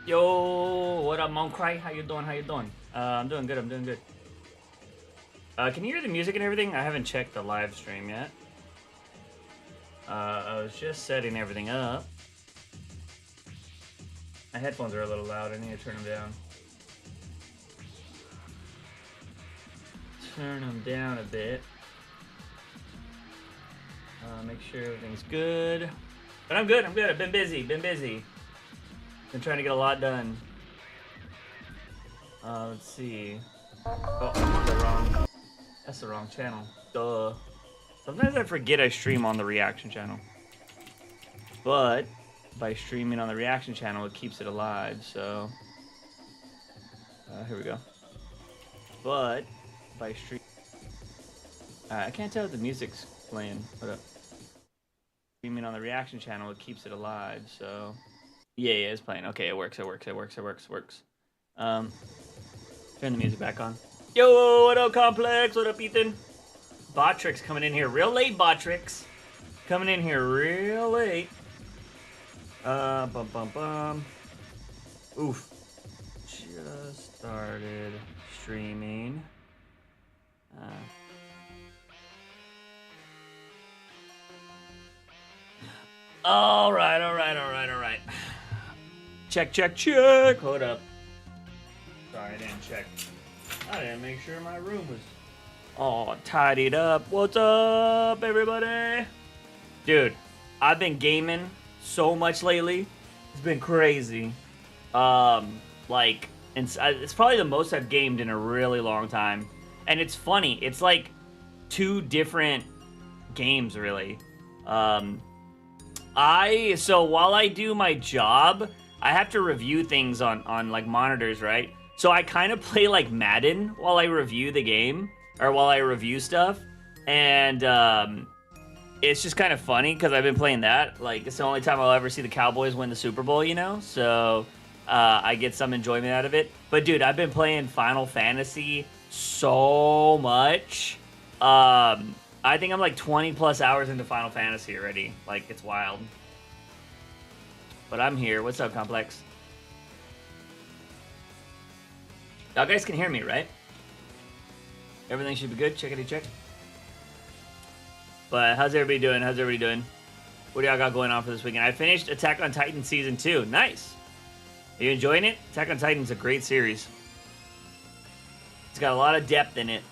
Yo, what up, Moncry? How you doing? How you doing? I'm doing good. I'm doing good. Can you hear the music and everything? I haven't checked the live stream yet. I was just setting everything up. My headphones are a little loud. I need to turn them down. Turn them down a bit. Make sure everything's good. But I'm good. I'm good. I've been busy. Been trying to get a lot done. Let's see. Oh, I'm on the wrong. That's the wrong channel. Duh. Sometimes I forget I stream on the reaction channel. But by streaming on the reaction channel, it keeps it alive. So here we go. But by stream, I can't tell if the music's playing. Hold up. Streaming on the reaction channel, it keeps it alive. So yeah, it's playing. Okay, it works. Turn the music back on. Yo, what up, Complex? What up, Ethan? Botrix coming in here real late. Botrix coming in here real late. Oof. Just started streaming. All right. Check. Hold up. Sorry, I didn't check. I didn't make sure my room was all tidied up. What's up, everybody? Dude, I've been gaming so much lately. It's been crazy. It's probably the most I've gamed in a really long time. And it's funny. It's like two different games, really. So while I do my job, I have to review things on like monitors, right? So I kind of play like Madden while I review the game, or while I review stuff. And it's just kind of funny because I've been playing that. Like, it's the only time I'll ever see the Cowboys win the Super Bowl, you know? So I get some enjoyment out of it. But dude, I've been playing Final Fantasy so much. I think I'm like 20 plus hours into Final Fantasy already. Like, it's wild. But I'm here. What's up, Complex? Y'all guys can hear me, right? Everything should be good. Checkity check. But how's everybody doing? What do y'all got going on for this weekend? I finished Attack on Titan Season 2. Nice. Are you enjoying it? Attack on Titan's a great series. It's got a lot of depth in it.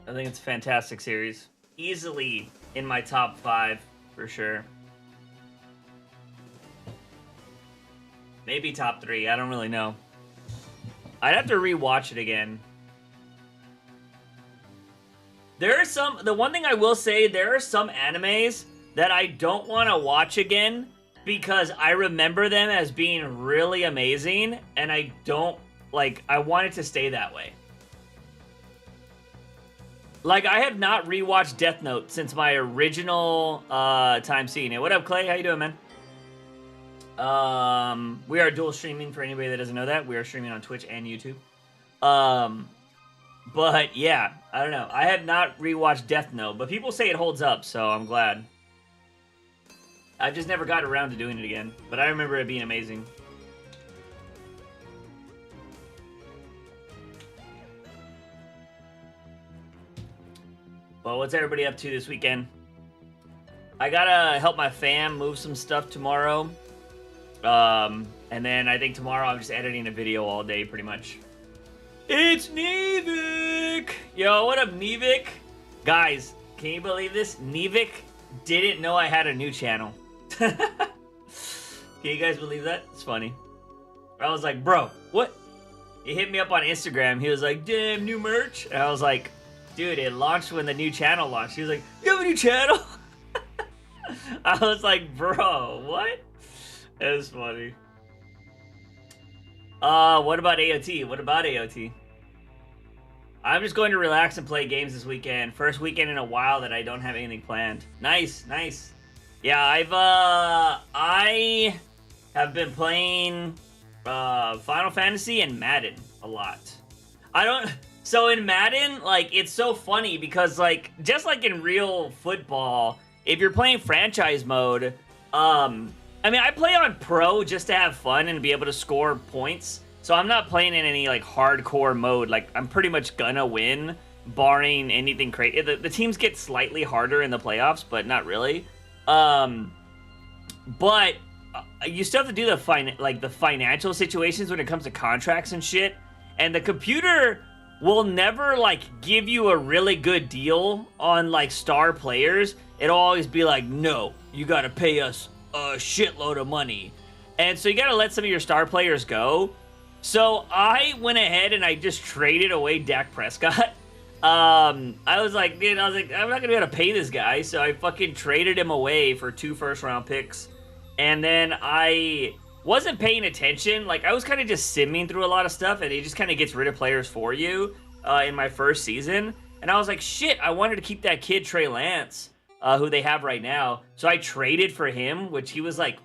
I think it's a fantastic series. Easily in my top 5, for sure. Maybe top 3. I don't really know. I'd have to rewatch it again. The one thing I will say, there are some animes that I don't want to watch again because I remember them as being really amazing, and I want it to stay that way. Like, I have not rewatched Death Note since my original time seeing it. What up, Clay? How you doing, man? We are dual streaming for anybody that doesn't know that. We are streaming on Twitch and YouTube. But yeah, I don't know. I have not rewatched Death Note, but people say it holds up, so I'm glad. I just never got around to doing it again, but I remember it being amazing. Well, what's everybody up to this weekend? I gotta help my fam move some stuff tomorrow. And then I think tomorrow I'm just editing a video all day, pretty much. It's Nevik! Yo, what up, Nevik? Guys, can you believe this? Nevik didn't know I had a new channel. Can you guys believe that? It's funny. I was like, bro, what? He hit me up on Instagram. He was like, damn, new merch. And I was like, dude, it launched when the new channel launched. He was like, you have a new channel? I was like, bro, what? It was funny. What about AOT? I'm just going to relax and play games this weekend. First weekend in a while that I don't have anything planned. Nice. Yeah, I have been playing Final Fantasy and Madden a lot. So in Madden, like, it's so funny because, like, just like in real football, if you're playing franchise mode, I I mean, I play on Pro just to have fun and be able to score points. So I'm not playing in any, like, hardcore mode. Like, I'm pretty much gonna win, barring anything crazy. The teams get slightly harder in the playoffs, but not really. But you still have to do the financial situations when it comes to contracts and shit. And the computer will never, like, give you a really good deal on, like, star players. It'll always be like, no, you gotta pay us a shitload of money. And so you gotta let some of your star players go. So I went ahead and I just traded away Dak Prescott. I was like, I'm not gonna be able to pay this guy. So I fucking traded him away for 2 first-round picks. And then I wasn't paying attention. Like, I was kind of just simming through a lot of stuff, and it just kind of gets rid of players for you in my first season. And I was like, shit, I wanted to keep that kid, Trey Lance, who they have right now. So I traded for him, which he was like,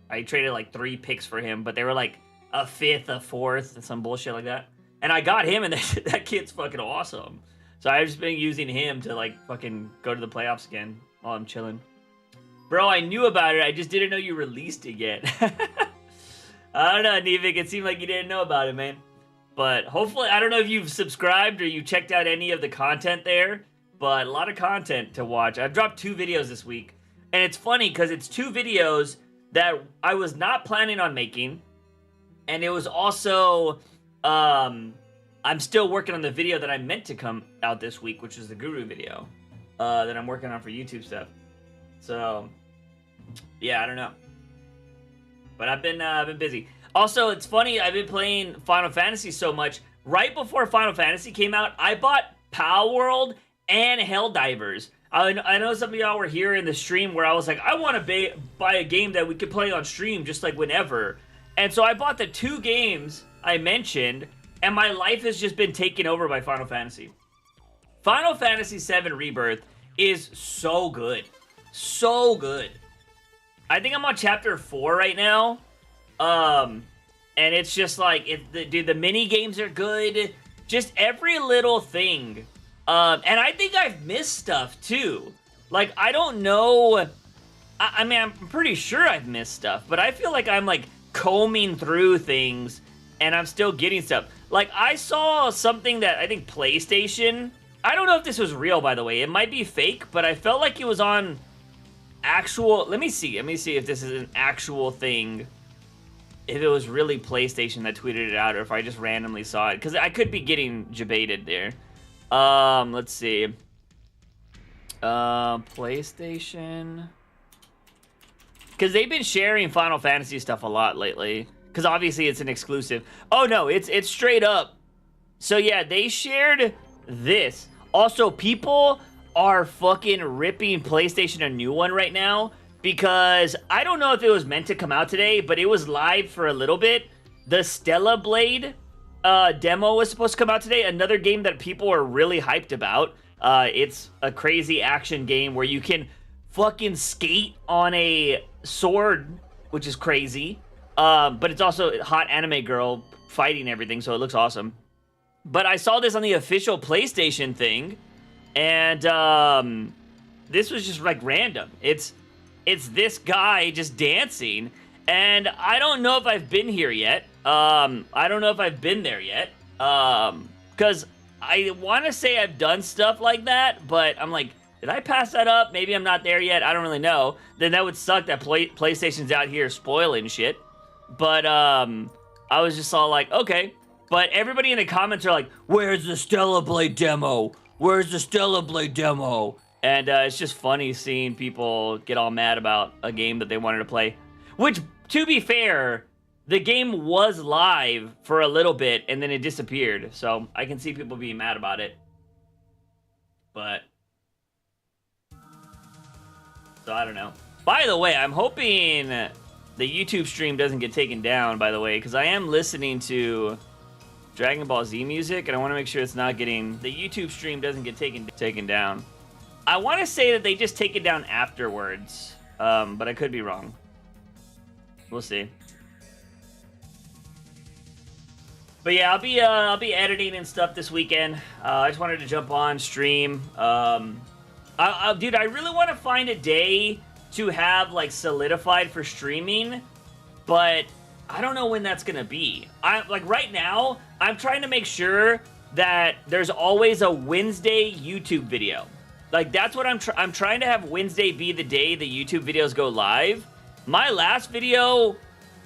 I traded like 3 picks for him, but they were like a 5th, a 4th, some bullshit like that. And I got him, and that kid's fucking awesome. So I've just been using him to, like, fucking go to the playoffs again while I'm chilling. Bro, I knew about it. I just didn't know you released it yet. I don't know, Nevik. It seemed like you didn't know about it, man. But hopefully, I don't know if you've subscribed or you checked out any of the content there, but a lot of content to watch. I've dropped 2 videos this week. And it's funny because it's 2 videos that I was not planning on making. And it was also, I'm still working on the video that I meant to come out this week, which was the Guru video that I'm working on for YouTube stuff. So, yeah, I don't know. But I've been busy. Also, it's funny, I've been playing Final Fantasy so much. Right before Final Fantasy came out, I bought Power World and Helldivers. I know some of y'all were here in the stream where I was like, I want to buy a game that we could play on stream just like whenever. And so I bought the 2 games I mentioned, and my life has just been taken over by Final Fantasy. Final Fantasy VII Rebirth is so good. So good. I think I'm on chapter 4 right now. And it's just like, dude, the mini games are good. Just every little thing. And I think I've missed stuff too. Like, I don't know. I mean, I'm pretty sure I've missed stuff, but I feel like I'm like combing through things and I'm still getting stuff. Like, I saw something that I think PlayStation, I don't know if this was real, by the way. It might be fake, but I felt like it was on actual, let me see if this is an actual thing, if it was really PlayStation that tweeted it out, or if I just randomly saw it, because I could be getting debated there. Let's see, PlayStation, because they've been sharing Final Fantasy stuff a lot lately, because obviously it's an exclusive. Oh no, it's straight up. So yeah, they shared this. Also, people are fucking ripping PlayStation a new one right now, because I don't know if it was meant to come out today, but it was live for a little bit. The Stella Blade demo was supposed to come out today, another game that people are really hyped about. It's a crazy action game where you can fucking skate on a sword, which is crazy, but it's also a hot anime girl fighting everything, so it looks awesome. But I saw this on the official PlayStation thing, and this was just like random. It's this guy just dancing, and I don't know if I've been here yet. I don't know if I've been there yet, because I want to say I've done stuff like that, but I'm like, did I pass that up? Maybe I'm not there yet. I don't really know. Then that would suck that PlayStation's out here spoiling shit. But I was just all like, okay. But everybody in the comments are like, where's the Stella Blade demo? Where's the Stella Blade demo? And it's just funny seeing people get all mad about a game that they wanted to play. Which, to be fair, the game was live for a little bit and then it disappeared. So I can see people being mad about it. But so I don't know. By the way, I'm hoping the YouTube stream doesn't get taken down, by the way, because I am listening to Dragon Ball Z music, and I want to make sure it's not getting, the YouTube stream doesn't get taken down. I want to say that they just take it down afterwards, but I could be wrong. We'll see. But yeah, I'll be editing and stuff this weekend. I just wanted to jump on stream. Dude, I really want to find a day to have like solidified for streaming, but I don't know when that's gonna be. Right now, I'm trying to make sure that there's always a Wednesday YouTube video. Like that's what I'm trying to have Wednesday be the day the YouTube videos go live. My last video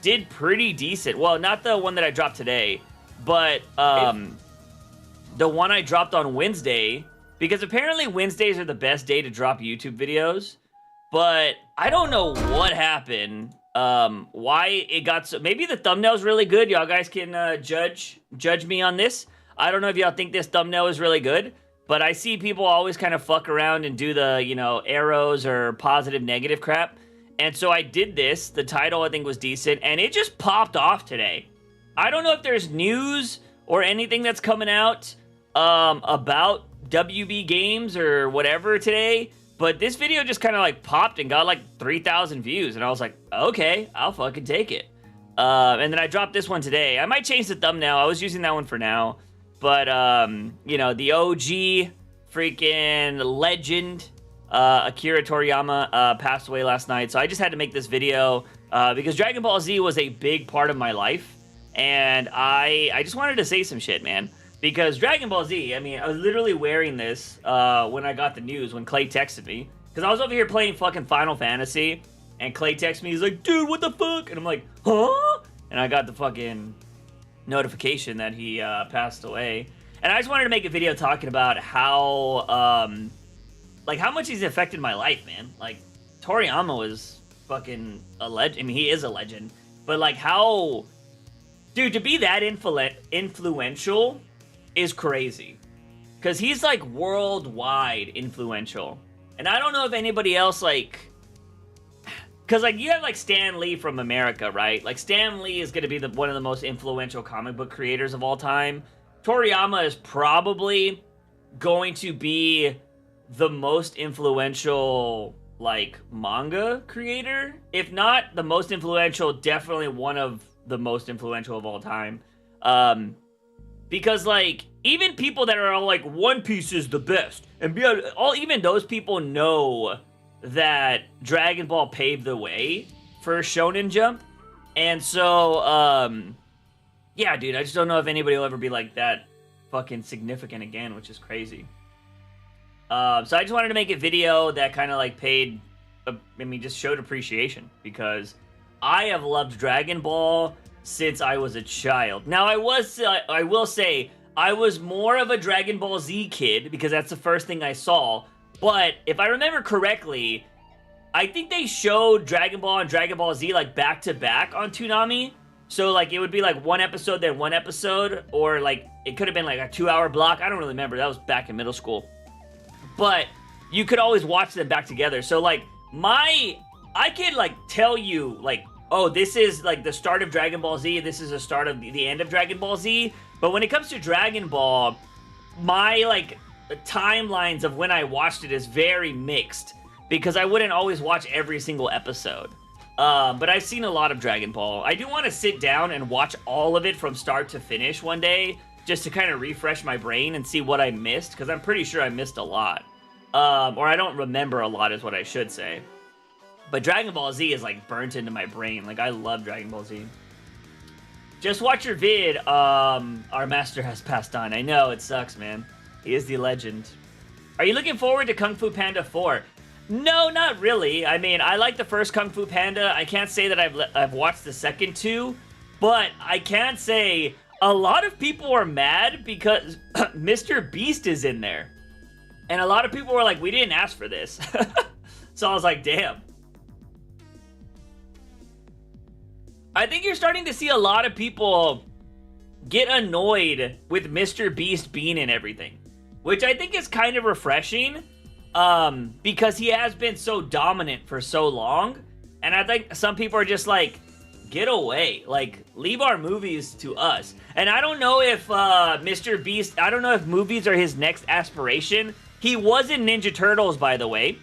did pretty decent. Well, not the one that I dropped today, but the one I dropped on Wednesday, because apparently Wednesdays are the best day to drop YouTube videos. But I don't know what happened. Why it got so... Maybe the thumbnail's really good. Y'all guys can judge me on this. I don't know if y'all think this thumbnail is really good, but I see people always kind of fuck around and do the, you know, arrows or positive, negative crap. And so I did this. The title, I think, was decent, and it just popped off today. I don't know if there's news or anything that's coming out about WB Games or whatever today, but this video just kind of like popped and got like 3,000 views, and I was like, okay, I'll fucking take it. And then I dropped this one today. I might change the thumbnail. I was using that one for now. But, you know, the OG freaking legend, Akira Toriyama, passed away last night. So I just had to make this video because Dragon Ball Z was a big part of my life. And I just wanted to say some shit, man. Because Dragon Ball Z, I mean, I was literally wearing this when I got the news, when Clay texted me. Because I was over here playing fucking Final Fantasy, and Clay texted me, he's like, dude, what the fuck? And I'm like, huh? And I got the fucking notification that he passed away. And I just wanted to make a video talking about how, like, how much he's affected my life, man. Like, Toriyama was fucking a legend. I mean, he is a legend. But, like, how... Dude, to be that influential is crazy. Because he's, like, worldwide influential. And I don't know if anybody else, like... Because, like, you have, like, Stan Lee from America, right? Like, Stan Lee is going to be one of the most influential comic book creators of all time. Toriyama is probably going to be the most influential, like, manga creator. If not the most influential, definitely one of the most influential of all time. Because, like, even people that are all like, One Piece is the best, and even those people know that Dragon Ball paved the way for Shonen Jump. And so, yeah, dude, I just don't know if anybody will ever be like that fucking significant again, which is crazy. So I just wanted to make a video that kind of like just showed appreciation, because I have loved Dragon Ball since I was a child. Now, I will say, I was more of a Dragon Ball Z kid, because that's the first thing I saw. But if I remember correctly, I think they showed Dragon Ball and Dragon Ball Z like back to back on Toonami. So like it would be like one episode, then one episode, or like it could have been like a 2-hour block. I don't really remember. That was back in middle school. But you could always watch them back together. So like I could like tell you like, oh, this is like the start of Dragon Ball Z. This is the start of the end of Dragon Ball Z. But when it comes to Dragon Ball, my like timelines of when I watched it is very mixed, because I wouldn't always watch every single episode. But I've seen a lot of Dragon Ball. I do want to sit down and watch all of it from start to finish one day, just to kind of refresh my brain and see what I missed, because I'm pretty sure I missed a lot. Or I don't remember a lot is what I should say. But Dragon Ball Z is like burnt into my brain. Like, I love Dragon Ball Z. Just watch your vid. Our master has passed on. I know, it sucks, man. He is the legend. Are you looking forward to Kung Fu Panda 4? No, not really. I mean, I like the first Kung Fu Panda. I can't say that I've watched the second two, but I can say a lot of people are mad because Mr. Beast is in there. And a lot of people were like, we didn't ask for this. So I was like, damn. I think you're starting to see a lot of people get annoyed with Mr. Beast being in everything, which I think is kind of refreshing, because he has been so dominant for so long, and I think some people are just like, get away, like, leave our movies to us. And I don't know if Mr. Beast, I don't know if movies are his next aspiration. He was in Ninja Turtles, by the way.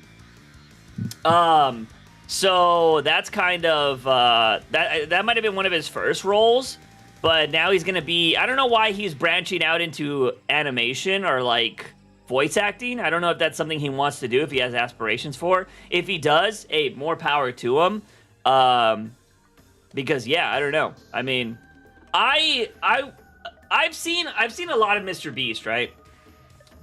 So that's kind of, that might have been one of his first roles. But now he's going to be... I don't know why he's branching out into animation or, like, voice acting. I don't know if that's something he wants to do, if he has aspirations for. If he does, hey, more power to him. Because yeah, I don't know. I mean, I've seen a lot of Mr. Beast, right?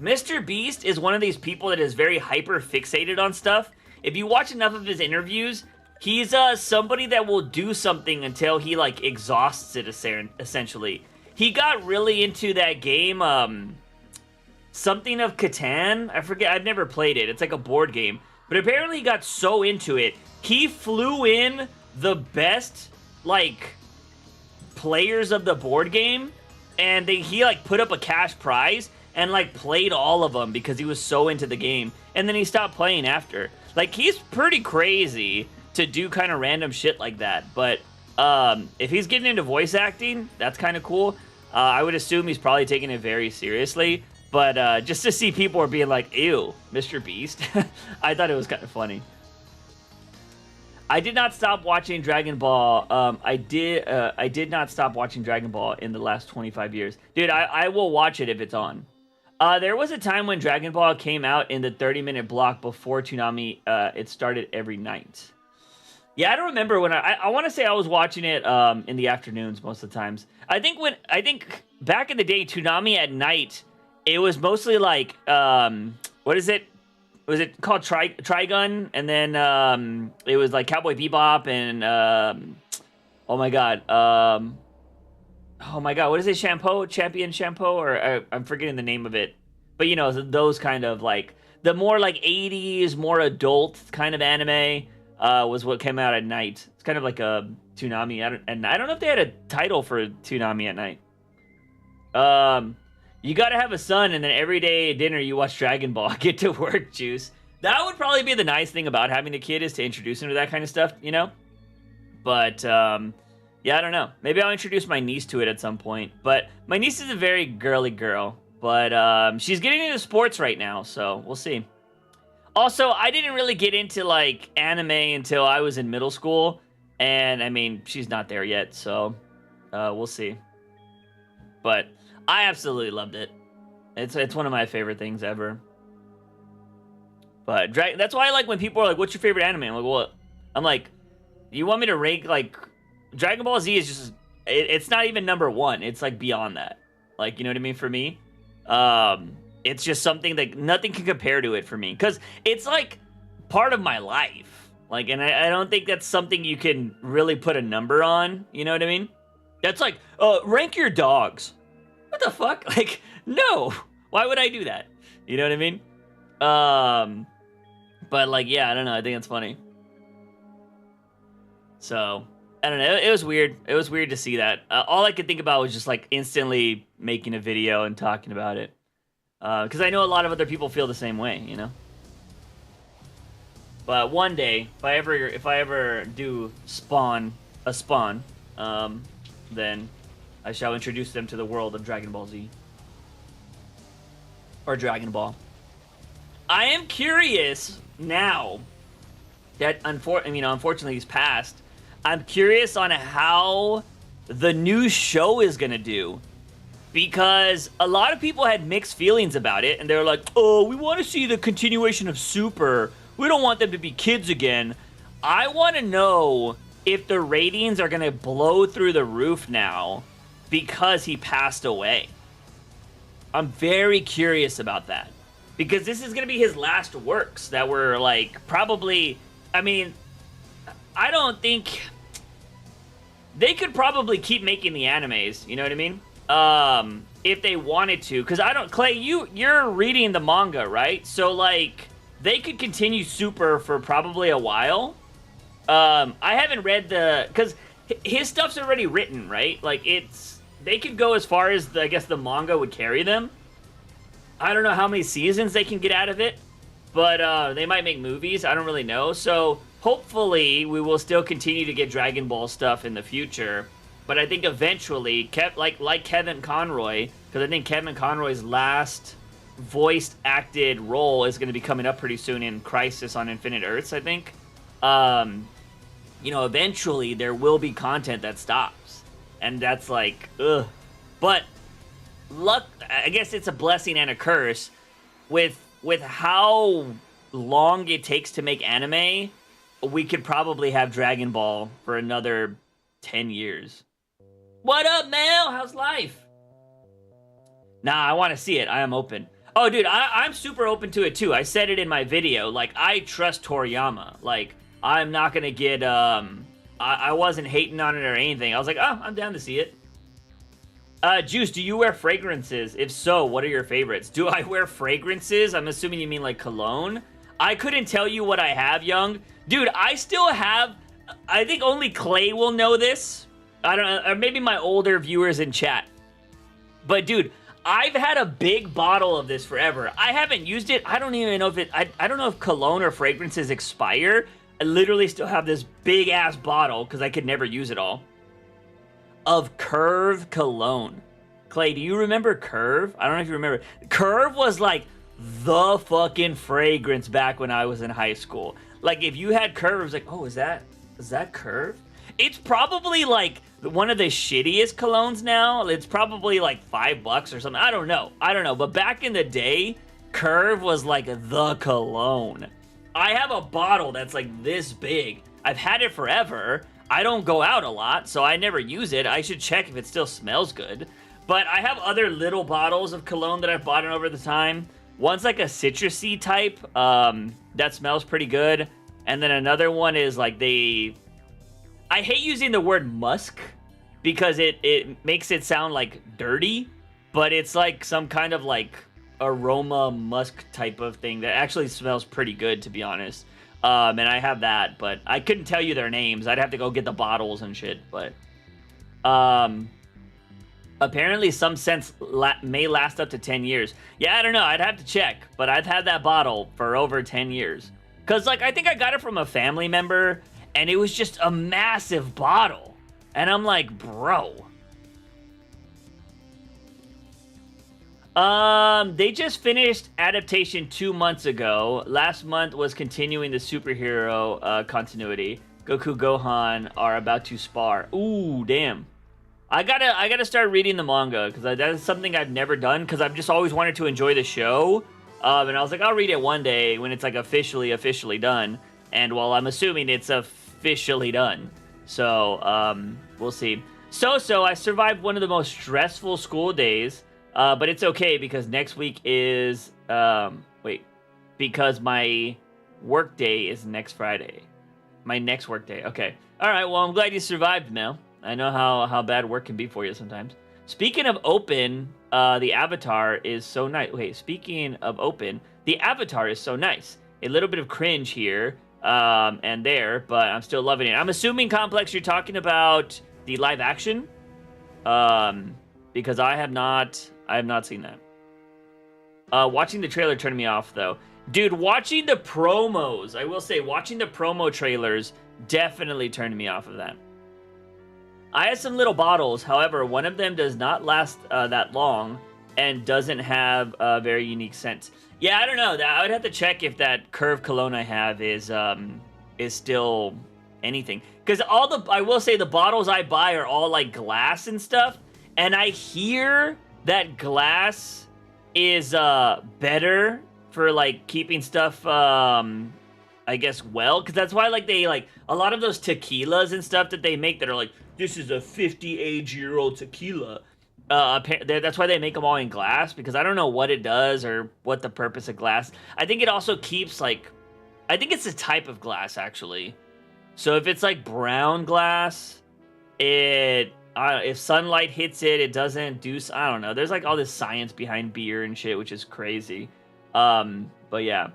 Mr. Beast is one of these people that is very hyper fixated on stuff. If you watch enough of his interviews, he's somebody that will do something until he like exhausts it, essentially. He got really into that game, something of Catan. I forget, I've never played it. It's like a board game. But apparently he got so into it, he flew in the best, like, players of the board game, and he, like, put up a cash prize and, like, played all of them because he was so into the game. And then he stopped playing after. Like, he's pretty crazy to do kind of random shit like that. But if he's getting into voice acting, that's kind of cool. I would assume he's probably taking it very seriously. But just to see people are being like, ew, Mr. Beast, I thought it was kind of funny. I did not stop watching Dragon Ball. I did not stop watching Dragon Ball in the last 25 years. Dude, I will watch it if it's on. There was a time when Dragon Ball came out in the 30-minute block before Toonami. It started every night. Yeah, I don't remember when I want to say I was watching it in the afternoons most of the times. I think back in the day, Toonami at night, it was mostly like, what is it? Was it called Trigun? And then it was like Cowboy Bebop and, oh my god, what is it? Champion Shampoo? Or I'm forgetting the name of it. But you know, those kind of like, the more like 80s, more adult kind of anime was what came out at night. It's kind of like a Toonami. I don't know if they had a title for Toonami at night. You gotta have a son, and then every day at dinner you watch Dragon Ball. Get to work, Juice. That would probably be the nice thing about having a kid, is to introduce him to that kind of stuff, you know? But, yeah, I don't know. Maybe I'll introduce my niece to it at some point. But my niece is a very girly girl. But she's getting into sports right now, so we'll see. Also, I didn't really get into, like, anime until I was in middle school. And, I mean, she's not there yet, so we'll see. But I absolutely loved it. It's one of my favorite things ever. But that's why I like when people are like, "What's your favorite anime?" I'm like, "Well," I'm like, "You want me to rank like Dragon Ball Z is just it's not even number one. It's like beyond that. Like, you know what I mean? For me, it's just something that nothing can compare to it for me, because it's like part of my life. Like, and I don't think that's something you can really put a number on. You know what I mean? That's like rank your dogs. What the fuck? Like, no. Why would I do that? You know what I mean? But like, yeah, I don't know. I think it's funny. So, I don't know. It was weird. It was weird to see that. All I could think about was just like instantly making a video and talking about it. Because I know a lot of other people feel the same way, you know? But one day, if I ever do spawn, then I shall introduce them to the world of Dragon Ball Z. Or Dragon Ball. I am curious now that, unfortunately he's passed. I'm curious on how the new show is going to do. Because a lot of people had mixed feelings about it. And they were like, oh, we want to see the continuation of Super. We don't want them to be kids again. I want to know if the ratings are going to blow through the roof now because he passed away. I'm very curious about that. Because this is going to be his last works that were, like, probably... I mean, I don't think... They could probably keep making the animes, you know what I mean? If they wanted to. Because I don't... Clay, you're reading the manga, right? So, like, they could continue Super for probably a while. I haven't read the... Because his stuff's already written, right? Like, it's... They could go as far as, I guess, the manga would carry them. I don't know how many seasons they can get out of it, but they might make movies. I don't really know. So hopefully we will still continue to get Dragon Ball stuff in the future. But I think eventually, like Kevin Conroy, because I think Kevin Conroy's last voiced acted role is going to be coming up pretty soon in Crisis on Infinite Earths, I think. You know, eventually there will be content that stops. And that's like, ugh. But luck, I guess it's a blessing and a curse. with how long it takes to make anime, we could probably have Dragon Ball for another 10 years. What up, Mel? How's life? Nah, I want to see it. I am open. Oh, dude, I'm super open to it, too. I said it in my video. Like, I trust Toriyama. Like, I'm not going to get, I wasn't hating on it or anything. I was like, oh, I'm down to see it. Juice, do you wear fragrances? If so, what are your favorites? Do I wear fragrances? I'm assuming you mean, like, cologne? I couldn't tell you what I have, Young. Dude, I still have, I think only Clay will know this. I don't know, or maybe my older viewers in chat. But, dude, I've had a big bottle of this forever. I haven't used it. I don't even know if it, I don't know if cologne or fragrances expire. I literally still have this big ass bottle because I could never use it all. Of Curve cologne. Clay, do you remember Curve? I don't know if you remember. Curve was like the fucking fragrance back when I was in high school. Like if you had Curve, it was like, oh, is that Curve? It's probably like one of the shittiest colognes now. It's probably like $5 or something. I don't know. But back in the day, Curve was like the cologne. I have a bottle that's like this big. I've had it forever. I don't go out a lot, so I never use it. I should check if it still smells good. But I have other little bottles of cologne that I've bought over the time. One's like a citrusy type that smells pretty good. And then another one is like I hate using the word musk because it makes it sound like dirty, but it's like some kind of like aroma musk type of thing that actually smells pretty good, to be honest. And I have that, but I couldn't tell you their names. I'd have to go get the bottles and shit, but apparently some scents may last up to 10 years. Yeah, I don't know. I'd have to check, but I've had that bottle for over 10 years. Because, like, I think I got it from a family member, and it was just a massive bottle. And I'm like, bro. They just finished adaptation 2 months ago. Last month was continuing the superhero continuity. Goku, Gohan are about to spar. Ooh, damn. I gotta start reading the manga because that is something I've never done because I've just always wanted to enjoy the show. And I was like, I'll read it one day when it's like officially done. And well, I'm assuming it's officially done. So we'll see. So I survived one of the most stressful school days. But it's okay because next week is because my work day is next Friday. My next work day. Okay. All right. Well, I'm glad you survived, Mel. I know how bad work can be for you sometimes. Speaking of open, the avatar is so nice. Wait, speaking of open, the avatar is so nice. A little bit of cringe here and there, but I'm still loving it. I'm assuming, Complex, you're talking about the live action, because I have not seen that. Watching the trailer turned me off, though. Dude, watching the promos, I will say, watching the promo trailers definitely turned me off of that. I had some little bottles, however, one of them does not last that long and doesn't have a very unique scent. Yeah, I don't know. I would have to check if that Curve cologne I have is still anything. Because I will say the bottles I buy are all like glass and stuff, and I hear that glass is better for like keeping stuff I guess well, because that's why like they like a lot of those tequilas and stuff that they make that are like, this is a 50-age-year-old tequila. That's why they make them all in glass, because I don't know what it does or what the purpose of glass. I think it also keeps like, I think it's a type of glass actually. So if it's like brown glass, if sunlight hits it, it doesn't do. I don't know. There's like all this science behind beer and shit, which is crazy. But yeah.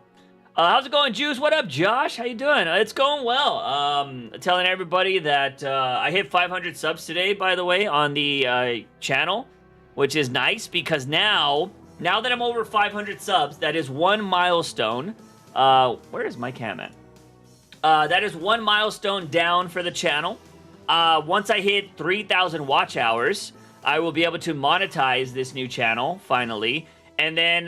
How's it going, Juice? What up, Josh? How you doing? It's going well. Telling everybody that I hit 500 subs today, by the way, on the channel, which is nice because now that I'm over 500 subs, that is one milestone. Where is my cam at? That is one milestone down for the channel. Once I hit 3,000 watch hours, I will be able to monetize this new channel, finally. And then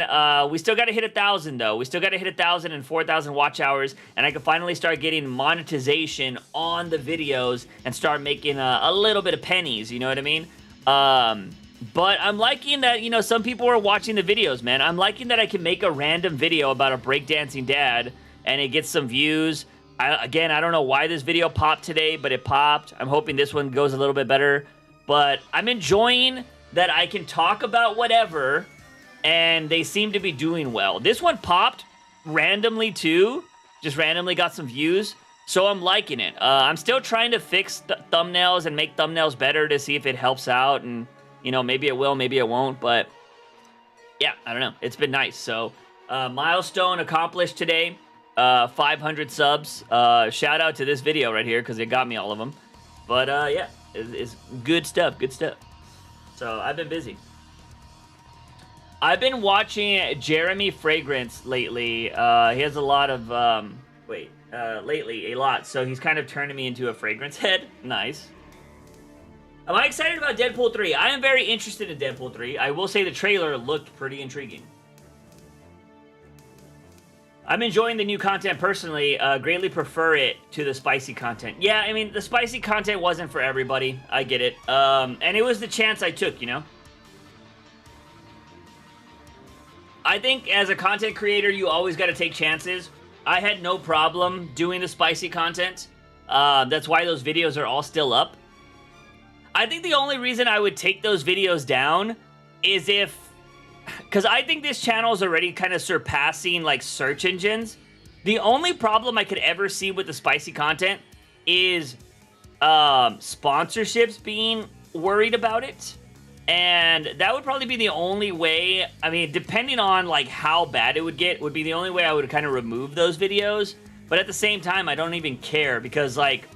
we still got to hit 1,000, though. We still got to hit 1,000 and 4,000 watch hours, and I can finally start getting monetization on the videos and start making a little bit of pennies, you know what I mean? But I'm liking that, you know, some people are watching the videos, man. I'm liking that I can make a random video about a breakdancing dad, and it gets some views. Again, I don't know why this video popped today, but it popped. I'm hoping this one goes a little bit better. But I'm enjoying that I can talk about whatever, and they seem to be doing well. This one popped randomly, too. Just randomly got some views. So I'm liking it. I'm still trying to fix thumbnails and make thumbnails better to see if it helps out, and you know, maybe it will, maybe it won't, but yeah, I don't know. It's been nice. So, milestone accomplished today. 500 subs. Shout out to this video right here because it got me all of them. But yeah, it's good stuff. Good stuff. So I've been busy. I've been watching Jeremy Fragrance lately. He has a lot of lately a lot. So he's kind of turning me into a fragrance head. Nice. Am I excited about Deadpool 3? I am very interested in Deadpool 3. I will say the trailer looked pretty intriguing. I'm enjoying the new content personally. Greatly prefer it to the spicy content. Yeah, I mean, the spicy content wasn't for everybody. I get it. And it was the chance I took, you know? I think as a content creator, you always got to take chances. I had no problem doing the spicy content. That's why those videos are all still up. I think the only reason I would take those videos down is if... Because I think this channel is already kind of surpassing, like, search engines. The only problem I could ever see with the spicy content is sponsorships being worried about it. And that would probably be the only way... I mean, depending on, like, how bad it would get, would be the only way I would kind of remove those videos. But at the same time, I don't even care because, like,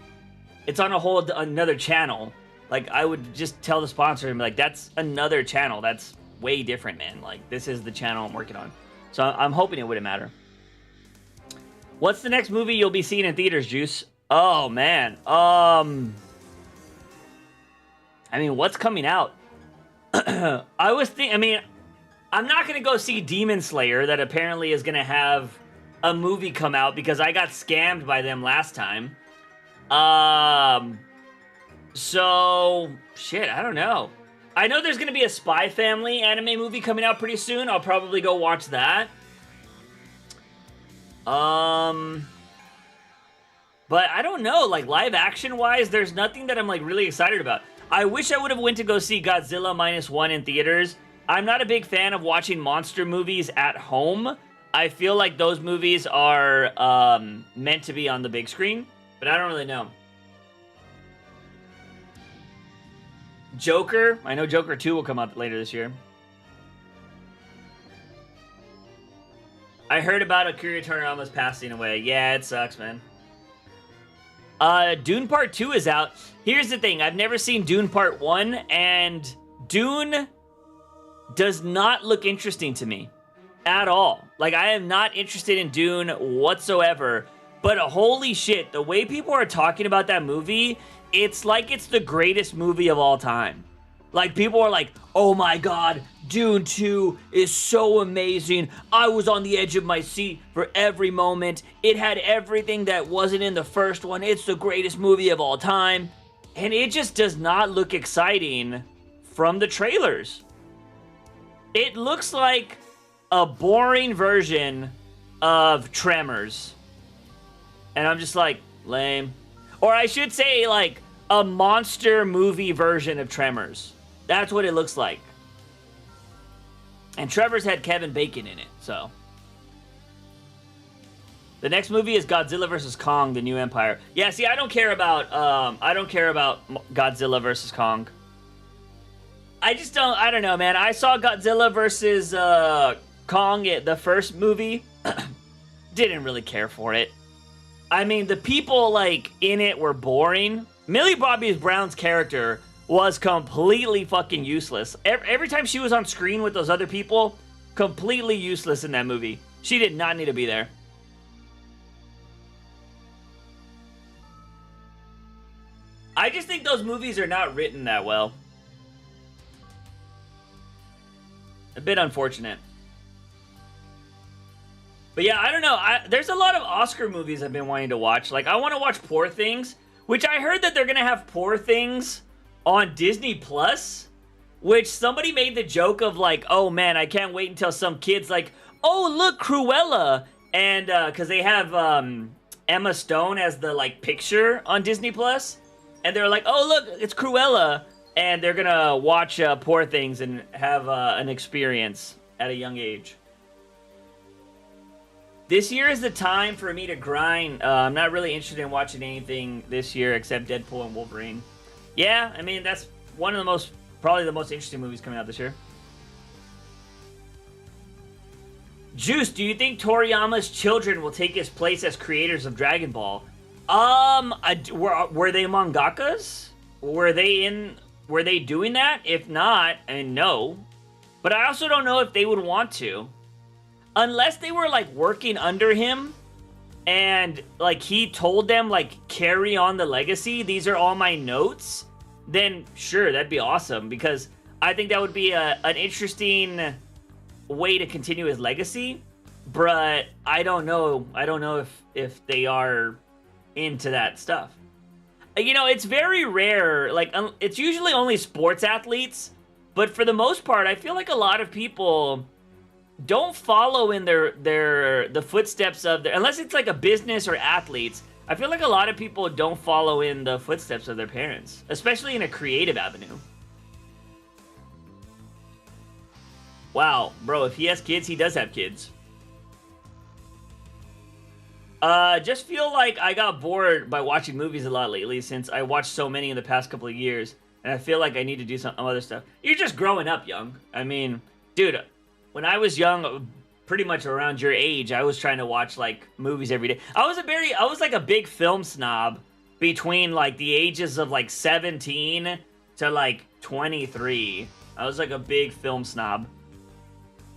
it's on a whole another channel. Like, I would just tell the sponsor and be like, that's another channel. That's way different, man. Like, this is the channel I'm working on. So I'm hoping it wouldn't matter. What's the next movie you'll be seeing in theaters, Juice? Oh, man. I mean, what's coming out? I'm not going to go see Demon Slayer that apparently is going to have a movie come out because I got scammed by them last time. So, shit, I don't know. I know there's going to be a Spy Family anime movie coming out pretty soon. I'll probably go watch that. But I don't know, like, live action-wise, there's nothing that I'm, like, really excited about. I wish I would have went to go see Godzilla -1 in theaters. I'm not a big fan of watching monster movies at home. I feel like those movies are meant to be on the big screen, but I don't really know. Joker. I know Joker 2 will come out later this year. I heard about Akira Toriyama's passing away. Yeah, it sucks, man. Dune Part 2 is out. Here's the thing. I've never seen Dune Part 1, and Dune does not look interesting to me at all. Like, I am not interested in Dune whatsoever. But holy shit, the way people are talking about that movie, it's like it's the greatest movie of all time. Like, people are like, oh my god, Dune 2 is so amazing. I was on the edge of my seat for every moment. It had everything that wasn't in the first one. It's the greatest movie of all time. And it just does not look exciting from the trailers. It looks like a boring version of Tremors. And I'm just like, lame. Or I should say, like, a monster movie version of Tremors. That's what it looks like. And Tremors had Kevin Bacon in it, so. The next movie is Godzilla vs. Kong, The New Empire. Yeah, see, I don't care about Godzilla vs. Kong. I don't know, man. I saw Godzilla vs. Kong, the first movie. Didn't really care for it. I mean, the people, like, in it were boring. Millie Bobby Brown's character was completely fucking useless. Every time she was on screen with those other people, completely useless in that movie. She did not need to be there. I just think those movies are not written that well. A bit unfortunate. But yeah, I don't know. There's a lot of Oscar movies I've been wanting to watch. Like, I want to watch Poor Things, which I heard that they're going to have Poor Things on Disney Plus. Which somebody made the joke of like, oh man, I can't wait until some kids like, oh look, Cruella, and because they have Emma Stone as the like picture on Disney Plus, and they're like, oh look, it's Cruella, and they're gonna watch Poor Things and have an experience at a young age. This year is the time for me to grind. I'm not really interested in watching anything this year except Deadpool and Wolverine. Yeah, I mean that's one of the most. Probably the most interesting movies coming out this year. Juice, do you think Toriyama's children will take his place as creators of Dragon Ball? Were they mangakas? Were they doing that? If not, I mean, no. But I also don't know if they would want to. Unless they were, like, working under him and, like, he told them, like, carry on the legacy. These are all my notes. Then sure, that'd be awesome, because I think that would be an interesting way to continue his legacy. But I don't know. I don't know if they are into that stuff. You know, it's very rare. Like, it's usually only sports athletes. But for the most part, I feel like a lot of people don't follow in the footsteps of their, unless it's like a business or athletes. I feel like a lot of people don't follow in the footsteps of their parents, especially in a creative avenue. Wow, bro, if he has kids, he does have kids. Just feel like I got bored by watching movies a lot lately, since I watched so many in the past couple of years, and I feel like I need to do some other stuff. You're just growing up, young. I mean, dude, when I was young, pretty much around your age, I was trying to watch like movies every day. I was like a big film snob between like the ages of like 17 to like 23. I was like a big film snob.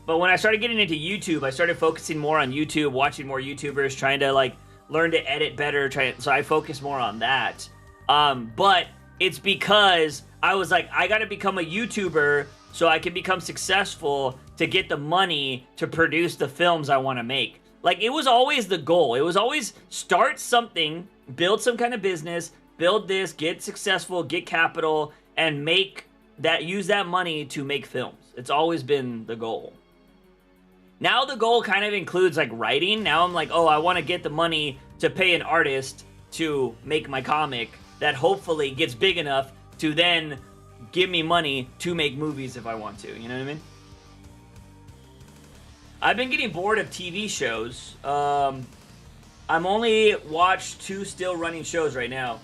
But when I started getting into YouTube, I started focusing more on YouTube, watching more YouTubers, trying to like learn to edit better, so I focus more on that. But it's because I was like, I gotta become a YouTuber so I can become successful to get the money to produce the films I want to make. Like, it was always the goal. It was always start something, build some kind of business, build this, get successful, get capital, and use that money to make films. It's always been the goal. Now the goal kind of includes like writing. Now I'm like, oh, I want to get the money to pay an artist to make my comic that hopefully gets big enough to then give me money to make movies if I want to. You know what I mean? I've been getting bored of TV shows. I'm only watched 2 still running shows right now.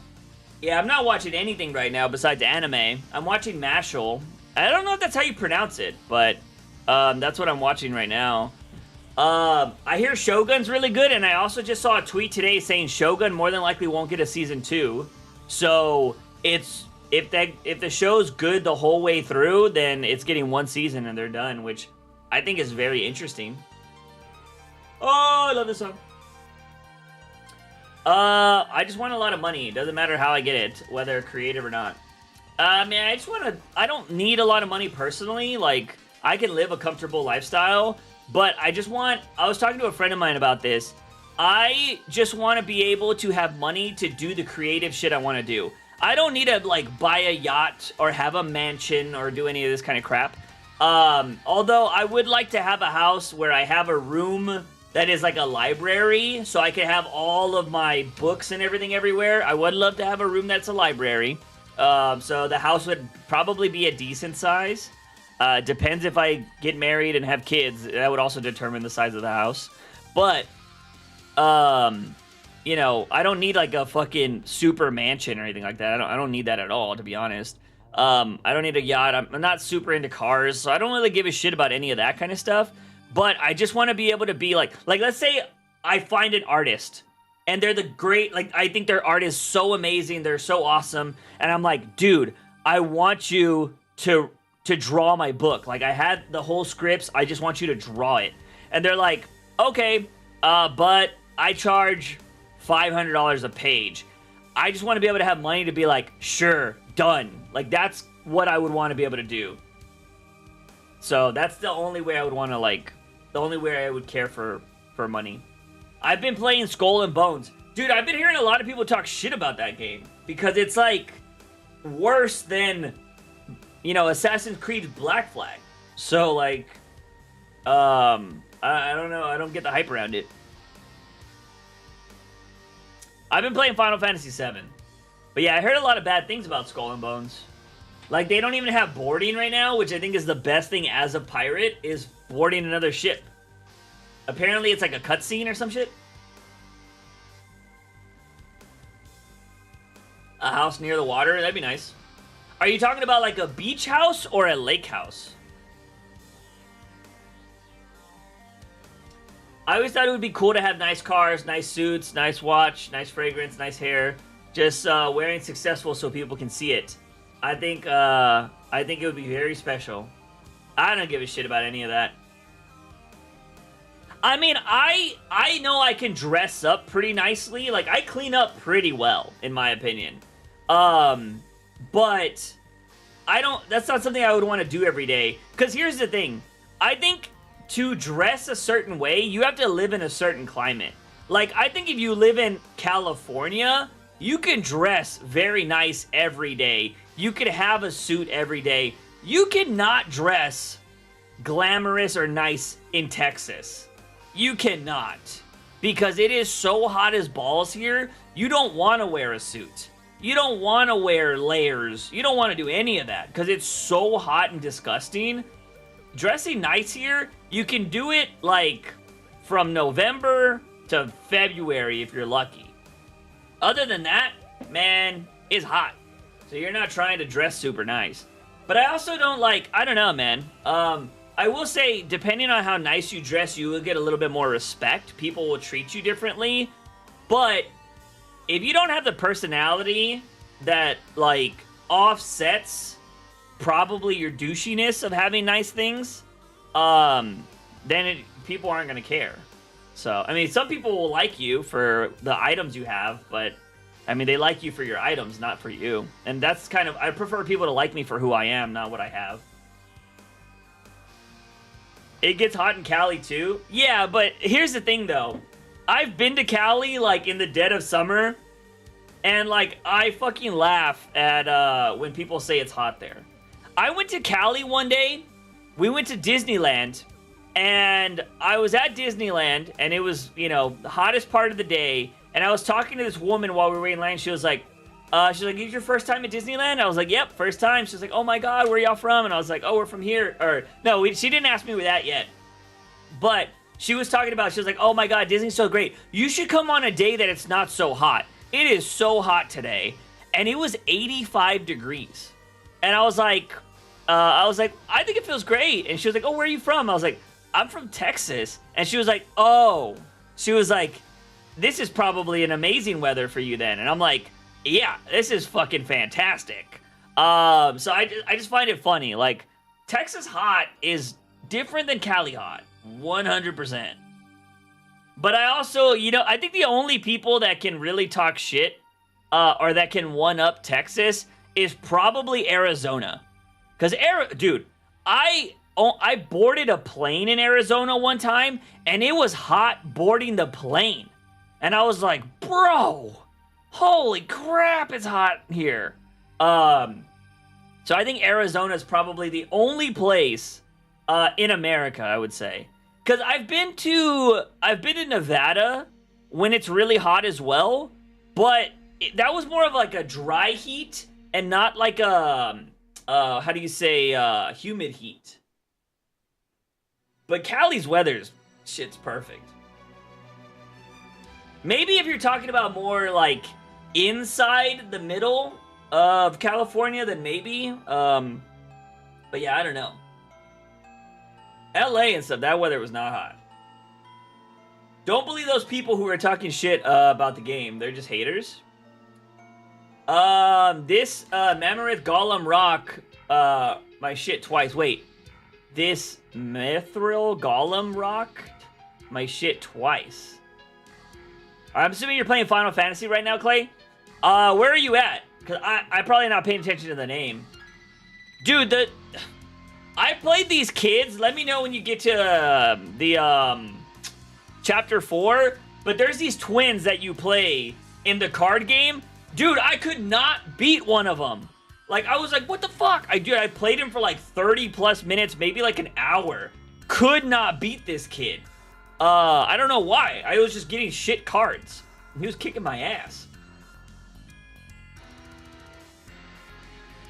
Yeah, I'm not watching anything right now besides anime. I'm watching Mashal. I don't know if that's how you pronounce it, but that's what I'm watching right now. I hear Shogun's really good, and I also just saw a tweet today saying Shogun more than likely won't get a season 2. So if the show's good the whole way through, then it's getting 1 season and they're done, which I think is very interesting. Oh, I love this song. I just want a lot of money. It doesn't matter how I get it, whether creative or not. Man, I don't need a lot of money personally. Like, I can live a comfortable lifestyle, but I was talking to a friend of mine about this. I just want to be able to have money to do the creative shit I want to do. I don't need to, like, buy a yacht or have a mansion or do any of this kind of crap. Although I would like to have a house where I have a room that is like a library, so I can have all of my books and everything everywhere. I would love to have a room that's a library. So the house would probably be a decent size. Depends if I get married and have kids. That would also determine the size of the house. But, you know, I don't need like a fucking super mansion or anything like that. I don't need that at all, to be honest. I don't need a yacht. I'm not super into cars, so I don't really give a shit about any of that kind of stuff. But I just want to be able to be like, let's say I find an artist and they're I think their art is so amazing. They're so awesome. And I'm like, dude, I want you to draw my book. Like, I had the whole scripts. I just want you to draw it. And they're like, okay, but I charge $500 a page. I just want to be able to have money to be like, sure, done. Like, that's what I would want to be able to do. So that's the only way I would want to, like, the only way I would care for money. I've been playing Skull and Bones. Dude, I've been hearing a lot of people talk shit about that game because it's, like, worse than, you know, Assassin's Creed Black Flag. So, like, I don't know. I don't get the hype around it. I've been playing Final Fantasy VII. But yeah, I heard a lot of bad things about Skull and Bones. Like, they don't even have boarding right now, which I think is the best thing as a pirate, is boarding another ship. Apparently, it's like a cutscene or some shit. A house near the water? That'd be nice. Are you talking about, like, a beach house or a lake house? I always thought it would be cool to have nice cars, nice suits, nice watch, nice fragrance, nice hair. Just wearing successful so people can see it. I think it would be very special. I don't give a shit about any of that. I mean, I know I can dress up pretty nicely. Like, I clean up pretty well, in my opinion. But that's not something I would want to do every day. Because here's the thing. I think to dress a certain way, you have to live in a certain climate. Like, I think if you live in California, you can dress very nice every day. You could have a suit every day. You cannot dress glamorous or nice in Texas. You cannot. Because it is so hot as balls here, you don't want to wear a suit. You don't want to wear layers. You don't want to do any of that because it's so hot and disgusting. Dressing nice here, you can do it like from November to February if you're lucky. Other than that, man, it's hot. So you're not trying to dress super nice. But I also don't like, I don't know, man. I will say, depending on how nice you dress, you will get a little bit more respect. People will treat you differently. But if you don't have the personality that, like, offsets probably your douchiness of having nice things, then people aren't going to care. So, I mean, some people will like you for the items you have, but, I mean, they like you for your items, not for you. And that's kind of, I prefer people to like me for who I am, not what I have. It gets hot in Cali, too. Yeah, but here's the thing, though. I've been to Cali, like, in the dead of summer, and, like, I fucking laugh at, when people say it's hot there. I went to Cali one day. We went to Disneyland, and I was at Disneyland, and it was, you know, the hottest part of the day, and I was talking to this woman while we were in line. She was like, is it your first time at Disneyland? I was like, yep, first time. She was like, oh my God, where y'all from? And I was like, oh, we're from here. Or, no, she didn't ask me that yet. But she was talking about, she was like, oh my God, Disney's so great. You should come on a day that it's not so hot. It is so hot today. And it was 85 degrees. And I was like, I think it feels great. And she was like, oh, where are you from? I was like, I'm from Texas. And she was like, oh. She was like, this is probably an amazing weather for you then. And I'm like, yeah, this is fucking fantastic. So I just find it funny. Like, Texas hot is different than Cali hot. 100%. But I also, you know, I think the only people that can really talk shit, or that can one-up Texas, is probably Arizona. Because, dude, I boarded a plane in Arizona one time, and it was hot boarding the plane. And I was like, bro, holy crap, it's hot here. So I think Arizona is probably the only place in America, I would say. Because I've been to Nevada when it's really hot as well, but that was more of like a dry heat and not like a, how do you say, humid heat. But Cali's weather's, shit's perfect. Maybe if you're talking about more like inside the middle of California, then maybe. But yeah, I don't know. LA and stuff, that weather was not hot. Don't believe those people who are talking shit about the game. They're just haters. This Mammoth Golem Rock, my shit twice. Wait. This Mithril Golem Rock, my shit twice. I'm assuming you're playing Final Fantasy right now, Clay? Where are you at? Because I'm probably not paying attention to the name. Dude, I played these kids. Let me know when you get to the chapter 4. But there's these twins that you play in the card game. Dude, I could not beat one of them. Like, I was like, what the fuck? I played him for like 30 plus minutes, maybe like an hour. Could not beat this kid. I don't know why. I was just getting shit cards. He was kicking my ass.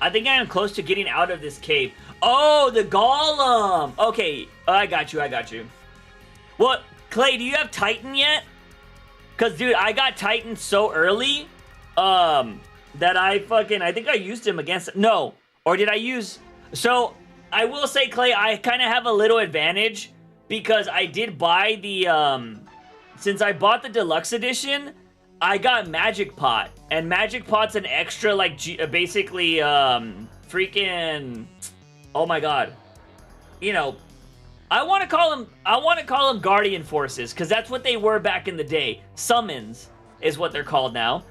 I think I am close to getting out of this cave. Oh, the golem. Okay, I got you. Well, Clay, do you have Titan yet? Because, dude, I got Titan so early that I think I used him against... No, or did I use... So, I will say, Clay, I kind of have a little advantage because I did buy the... Since I bought the deluxe edition, I got Magic Pot. And Magic Pot's an extra, like, basically, freaking... Oh my god. You know... I want to call them Guardian Forces, because that's what they were back in the day. Summons is what they're called now.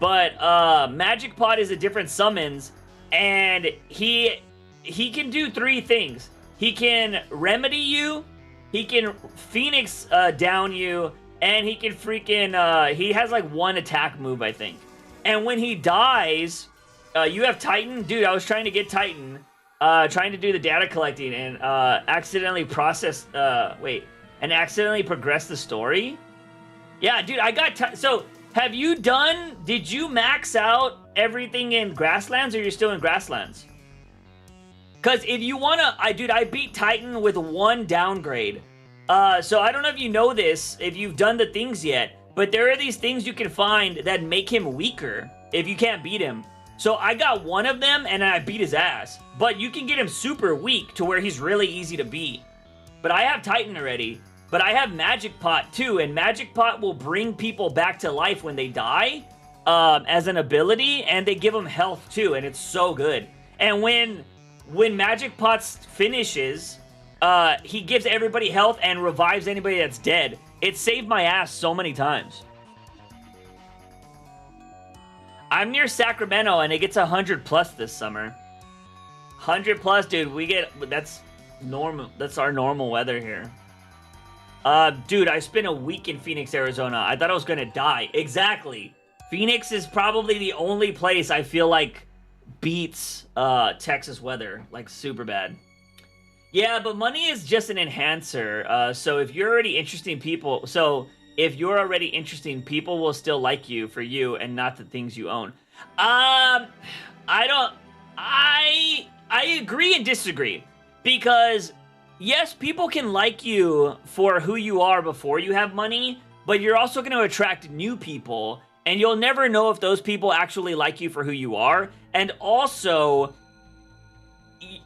But Magic Pot is a different summons, and he can do 3 things. He can remedy you, he can Phoenix down you, and he can freaking he has like 1 attack move, I think. And when he dies, you have Titan. Dude, I was trying to get Titan. Trying to do the data collecting and accidentally accidentally progress the story. Yeah, dude, I got so did you max out everything in Grasslands, or you're still in Grasslands? Because if you wanna, I beat Titan with 1 downgrade. So I don't know if you know this, if you've done the things yet, but there are these things you can find that make him weaker if you can't beat him. So I got 1 of them, and I beat his ass. But you can get him super weak to where he's really easy to beat. But I have Titan already. But I have Magic Pot too, and Magic Pot will bring people back to life when they die as an ability, and they give them health too, and it's so good. And when Magic Pot finishes, he gives everybody health and revives anybody that's dead. It saved my ass so many times. I'm near Sacramento, and it gets 100 plus this summer. 100 plus, dude. That's normal. That's our normal weather here. Dude, I spent a week in Phoenix, Arizona. I thought I was gonna die. Exactly. Phoenix is probably the only place I feel like beats Texas weather, like super bad. Yeah, but money is just an enhancer. So if you're already interesting people, people will still like you for you and not the things you own. I agree and disagree, because yes, people can like you for who you are before you have money, but you're also going to attract new people, and you'll never know if those people actually like you for who you are. And also,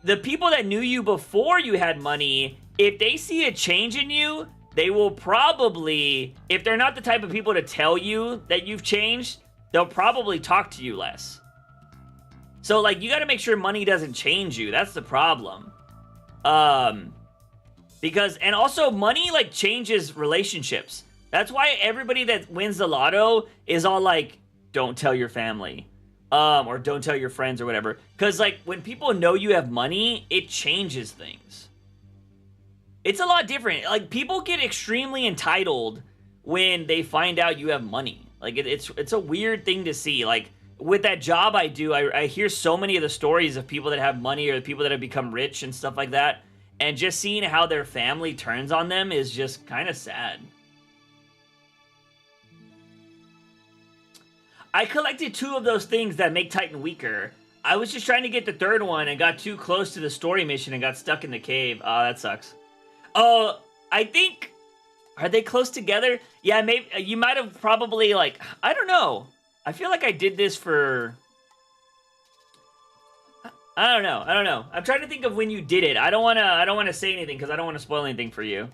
the people that knew you before you had money, if they see a change in you, they will probably, if they're not the type of people to tell you that you've changed, they'll probably talk to you less. So, like, you gotta make sure money doesn't change you. That's the problem. Because, and also, money, like, changes relationships. That's why everybody that wins the lotto is all like, don't tell your family. Or don't tell your friends or whatever. Because, like, when people know you have money, it changes things. It's a lot different. Like, people get extremely entitled when they find out you have money. Like, it's a weird thing to see. Like, with that job I do, I hear so many of the stories of people that have money or the people that have become rich and stuff like that. And just seeing how their family turns on them is just kind of sad. I collected 2 of those things that make Titan weaker. I was just trying to get the 3rd one and got too close to the story mission and got stuck in the cave. Oh, that sucks. Oh, I think... Are they close together? Yeah, maybe... You might have probably, like... I don't know. I feel like I did this for... I don't know. I'm trying to think of when you did it. I don't want to say anything because I don't want to spoil anything for you.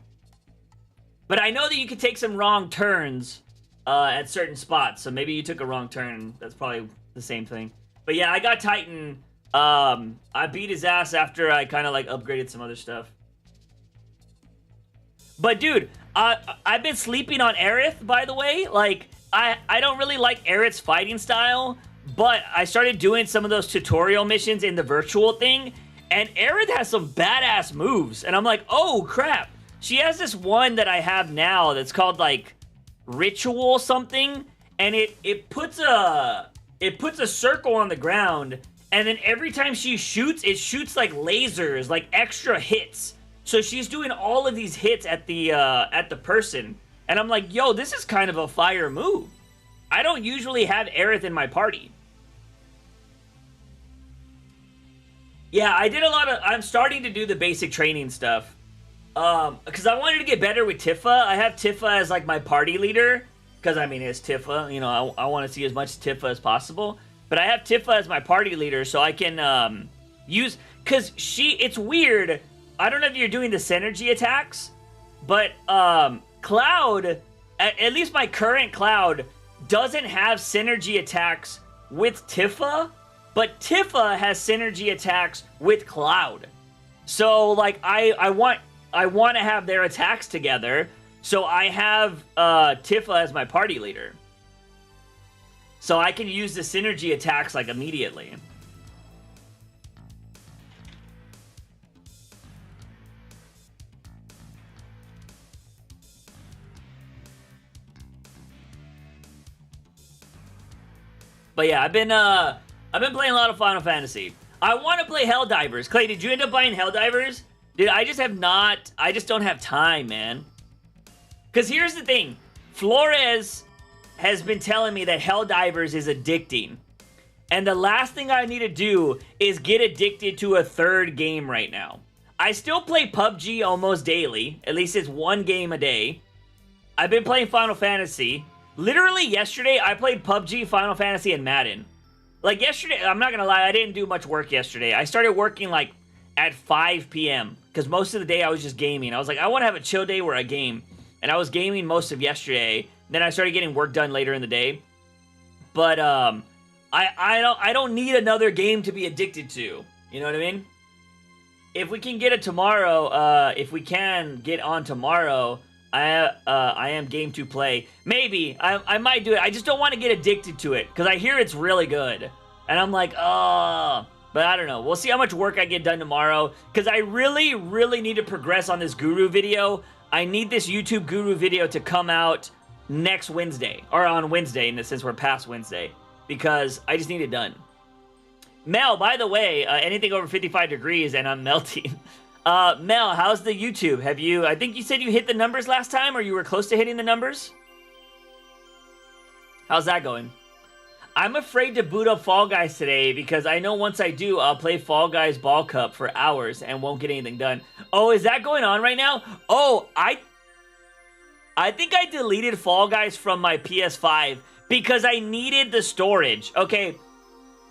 But I know that you could take some wrong turns at certain spots. So maybe you took a wrong turn. That's probably the same thing. But yeah, I got Titan. I beat his ass after I kind of like upgraded some other stuff. But dude, I've been sleeping on Aerith, by the way. Like, I don't really like Aerith's fighting style, but I started doing some of those tutorial missions in the virtual thing, and Aerith has some badass moves, and I'm like, oh crap. She has this one that I have now that's called like Ritual something, and it puts a circle on the ground, And then every time she shoots, it shoots like lasers, like extra hits. So she's doing all of these hits at the person. And I'm like, yo, this is kind of a fire move. I don't usually have Aerith in my party. Yeah, I did a lot of... I'm starting to do the basic training stuff. Because I wanted to get better with Tifa. I have Tifa as, like, my party leader. Because, I mean, it's Tifa. You know, I want to see as much Tifa as possible. But I have Tifa as my party leader, so I can, use... Because it's weird. I don't know if you're doing the synergy attacks. But, Cloud... At least my current Cloud doesn't have synergy attacks with Tifa. But Tifa has synergy attacks with Cloud. So, like, I want to have their attacks together. So I have Tifa as my party leader. So I can use the synergy attacks, like, immediately. But yeah, I've been playing a lot of Final Fantasy. I want to play Helldivers. Clay, did you end up buying Helldivers? Dude, I just don't have time, man. Because here's the thing. Flores has been telling me that Helldivers is addicting. And the last thing I need to do is get addicted to a third game right now. I still play PUBG almost daily. At least it's one game a day. I've been playing Final Fantasy. Literally yesterday, I played PUBG, Final Fantasy, and Madden. Like yesterday, I'm not gonna lie, I didn't do much work yesterday. I started working like at 5 p.m. because most of the day I was just gaming. I was like, I want to have a chill day where I game. And I was gaming most of yesterday. Then I started getting work done later in the day. But I don't need another game to be addicted to. You know what I mean? If we can get it tomorrow, if we can get on tomorrow, I am game to play. Maybe I might do it. I just don't want to get addicted to it because I hear it's really good, and I'm like, oh. But I don't know. We'll see how much work I get done tomorrow because I really, really need to progress on this Guru video. I need this YouTube Guru video to come out next Wednesday or on Wednesday, since we're past Wednesday, because I just need it done. Mel, by the way, anything over 55 degrees and I'm melting. Mel, how's the YouTube? Have you, I think you said you hit the numbers last time, or you were close to hitting the numbers? How's that going? I'm afraid to boot up Fall Guys today because I know once I do, I'll play Fall Guys Ball Cup for hours and won't get anything done. Oh, is that going on right now? Oh, I think I deleted Fall Guys from my PS5 because I needed the storage. Okay,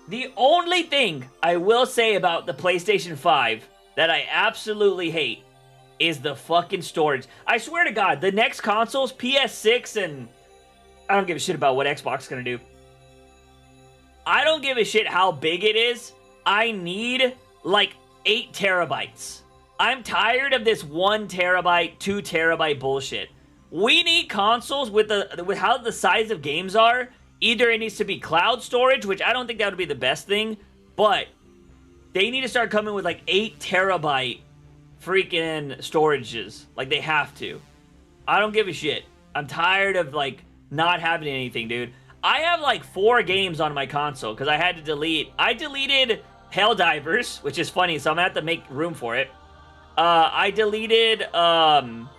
the only thing I will say about the PlayStation 5 that I absolutely hate is the fucking storage. I swear to God, the next consoles, PS6 and... I don't give a shit about what Xbox is going to do. I don't give a shit how big it is. I need, like, 8 terabytes. I'm tired of this 1 terabyte, 2 terabyte bullshit. We need consoles with how the size of games are. Either it needs to be cloud storage, which I don't think that would be the best thing, but they need to start coming with, like, 8 terabyte freaking storages. Like, they have to. I don't give a shit. I'm tired of, like, not having anything, dude. I have like 4 games on my console because I had to delete. I deleted Helldivers, which is funny, so I'm gonna have to make room for it. I deleted Horizon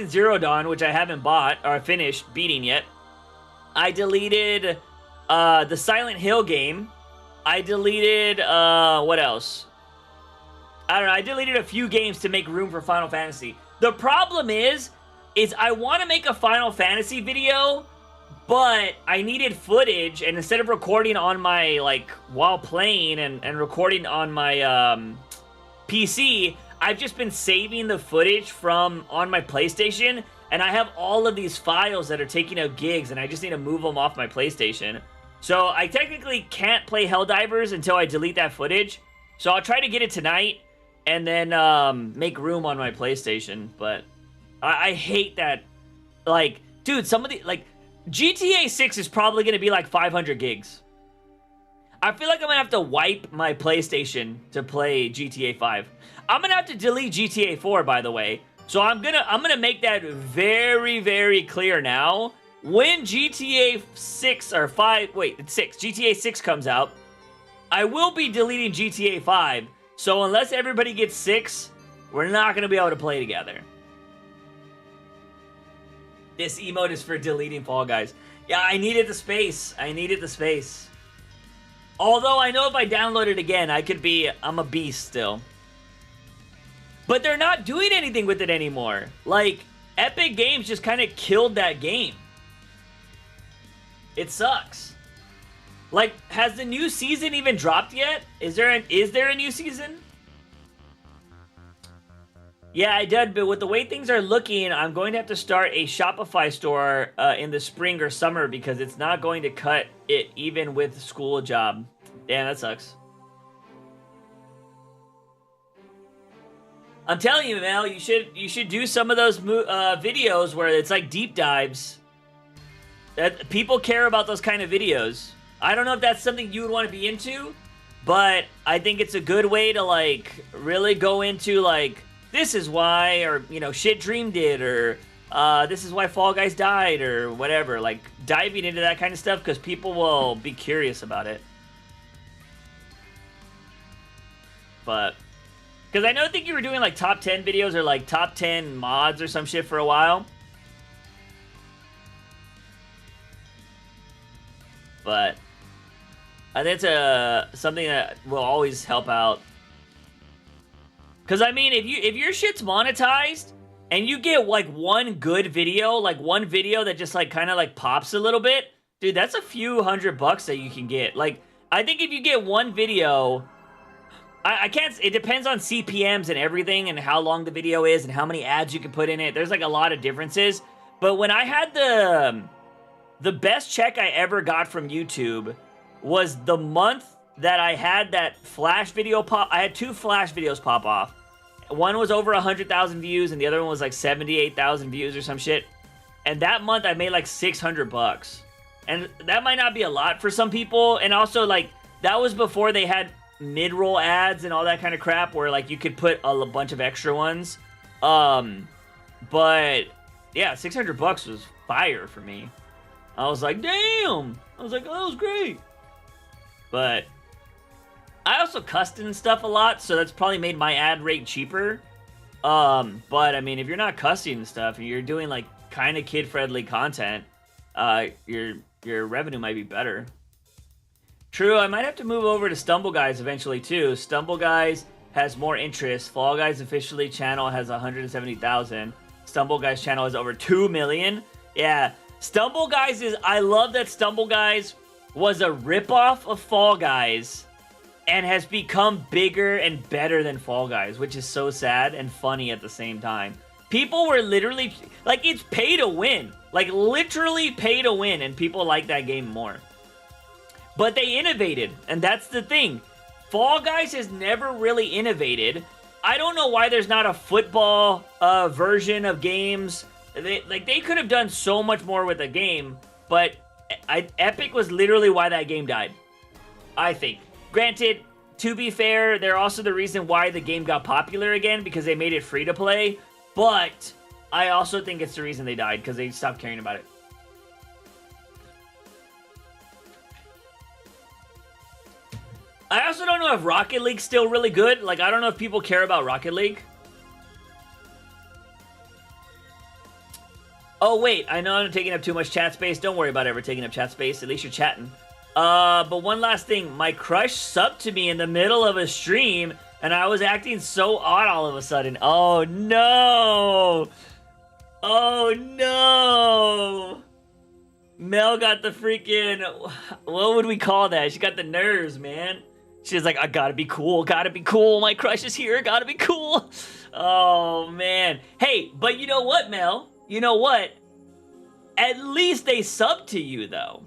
Zero Dawn, which I haven't bought or finished beating yet. I deleted the Silent Hill game. I deleted what else? I don't know. I deleted a few games to make room for Final Fantasy. The problem is I want to make a Final Fantasy video, but I needed footage, and instead of recording on my, like, while playing and recording on my PC, I've just been saving the footage from on my PlayStation, and I have all of these files that are taking up gigs, and I just need to move them off my PlayStation. So I technically can't play Helldivers until I delete that footage, so I'll try to get it tonight, and then make room on my PlayStation, but I hate that. Like, dude, some of the, like, GTA 6 is probably going to be like 500 gigs. I feel like I'm going to have to wipe my PlayStation to play GTA 5. I'm going to have to delete GTA 4, by the way. So I'm going to make that very, very clear now. When GTA 6 or 5, wait, it's 6, GTA 6 comes out, I will be deleting GTA 5, so unless everybody gets 6, we're not going to be able to play together. This emote is for deleting Fall Guys. Yeah, I needed the space. I needed the space. Although I know if I download it again, I'm a beast still. But they're not doing anything with it anymore. Like, Epic Games just kind of killed that game. It sucks. Like, has the new season even dropped yet? Is there a new season? Yeah, I did, but with the way things are looking, I'm going to have to start a Shopify store in the spring or summer because it's not going to cut it even with school job. Damn, that sucks. I'm telling you, Mel, you should do some of those videos where it's like deep dives. That people care about those kind of videos. I don't know if that's something you would want to be into, but I think it's a good way to like really go into like, this is why, or, you know, shit Dream did, or this is why Fall Guys died, or whatever. Like, diving into that kind of stuff, because people will be curious about it. But, because I think you were doing, like, top 10 videos, or, like, top 10 mods, or some shit for a while. But, I think it's something that will always help out. Because, I mean, if your shit's monetized, and you get, like, one good video, like, one video that just, like, kind of, like, pops a little bit, dude, that's a few $100 that you can get. Like, I think if you get one video, I can't, it depends on CPMs and everything, and how long the video is, and how many ads you can put in it. There's, like, a lot of differences. But when I had the best check I ever got from YouTube was the month that I had that Flash video pop. I had 2 Flash videos pop off. One was over 100,000 views, and the other one was like 78,000 views or some shit. And that month I made like $600. And that might not be a lot for some people. And also, like, that was before they had mid-roll ads and all that kind of crap, where like you could put a bunch of extra ones. But yeah, $600 was fire for me. I was like, damn. I was like, oh, that was great. But I also custom stuff a lot, so that's probably made my ad rate cheaper. But I mean, if you're not custom stuff and you're doing like kind of kid-friendly content, your revenue might be better. True, I might have to move over to Stumble Guys eventually too. Stumble Guys has more interest. Fall Guys officially channel has 170,000. Stumble Guys channel has over 2 million. Yeah, Stumble Guys is. I love that Stumble Guys was a ripoff of Fall Guys and has become bigger and better than Fall Guys, which is so sad and funny at the same time. People were literally, like, it's pay to win. Like, literally pay to win, and people like that game more. But they innovated, and that's the thing. Fall Guys has never really innovated. I don't know why there's not a football version of games. They could have done so much more with the game, but Epic was literally why that game died, I think. Granted, to be fair, they're also the reason why the game got popular again, because they made it free to play, but I also think it's the reason they died, because they stopped caring about it. I also don't know if Rocket League's still really good. Like, I don't know if people care about Rocket League. Oh, wait, I know I'm taking up too much chat space. Don't worry about ever taking up chat space. At least you're chatting. But one last thing. My crush subbed to me in the middle of a stream, and I was acting so odd all of a sudden. Oh, no. Oh, no. Mel got the freaking... What would we call that? She got the nerves, man. She's like, I gotta be cool. Gotta be cool. My crush is here. Gotta be cool. Oh, man. Hey, but you know what, Mel? You know what? At least they sub to you, though.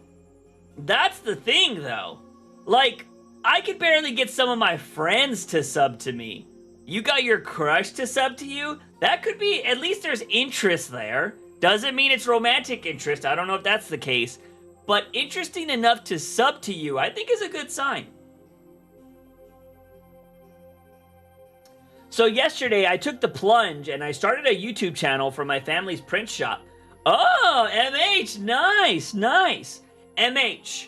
That's the thing, though. Like, I could barely get some of my friends to sub to me. You got your crush to sub to you? That could be, at least there's interest there. Doesn't mean it's romantic interest. I don't know if that's the case. But interesting enough to sub to you, I think is a good sign. So yesterday, I took the plunge and I started a YouTube channel for my family's print shop. Oh, MH, nice, nice. MH,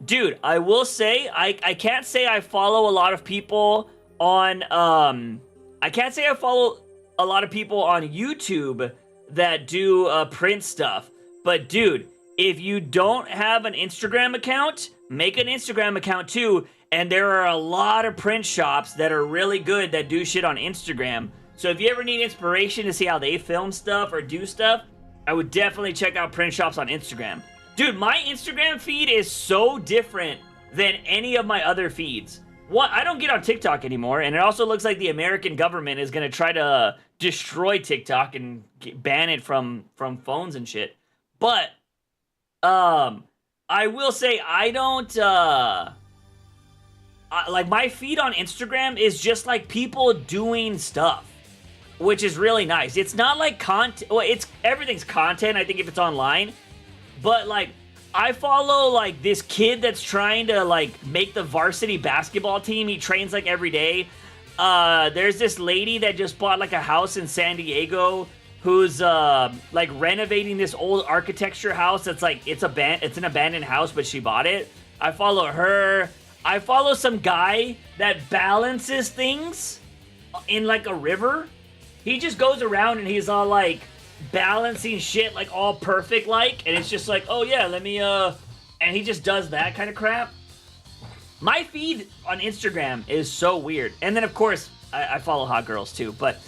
Dude, I will say, I can't say I follow a lot of people on, I can't say I follow a lot of people on YouTube that do print stuff. But dude, if you don't have an Instagram account, make an Instagram account too. And there are a lot of print shops that are really good that do shit on Instagram. So if you ever need inspiration to see how they film stuff or do stuff, I would definitely check out print shops on Instagram. Dude, my Instagram feed is so different than any of my other feeds. What? I don't get on TikTok anymore, and it also looks like the American government is going to try to destroy TikTok and ban it from phones and shit. But I will say I don't like my feed on Instagram is just like people doing stuff, which is really nice. It's not like content. Well, it's everything's content, I think, if it's online. But like I follow like this kid that's trying to like make the varsity basketball team. He trains like every day. There's this lady that just bought like a house in San Diego who's like renovating this old architecture house that's like it's an abandoned house, but she bought it. I follow her. I follow some guy that balances things in like a river. He just goes around and he's all like balancing shit like all perfect like, and it's just like, oh yeah, let me and he just does that kind of crap. My feed on Instagram is so weird. And then of course I follow hot girls too, but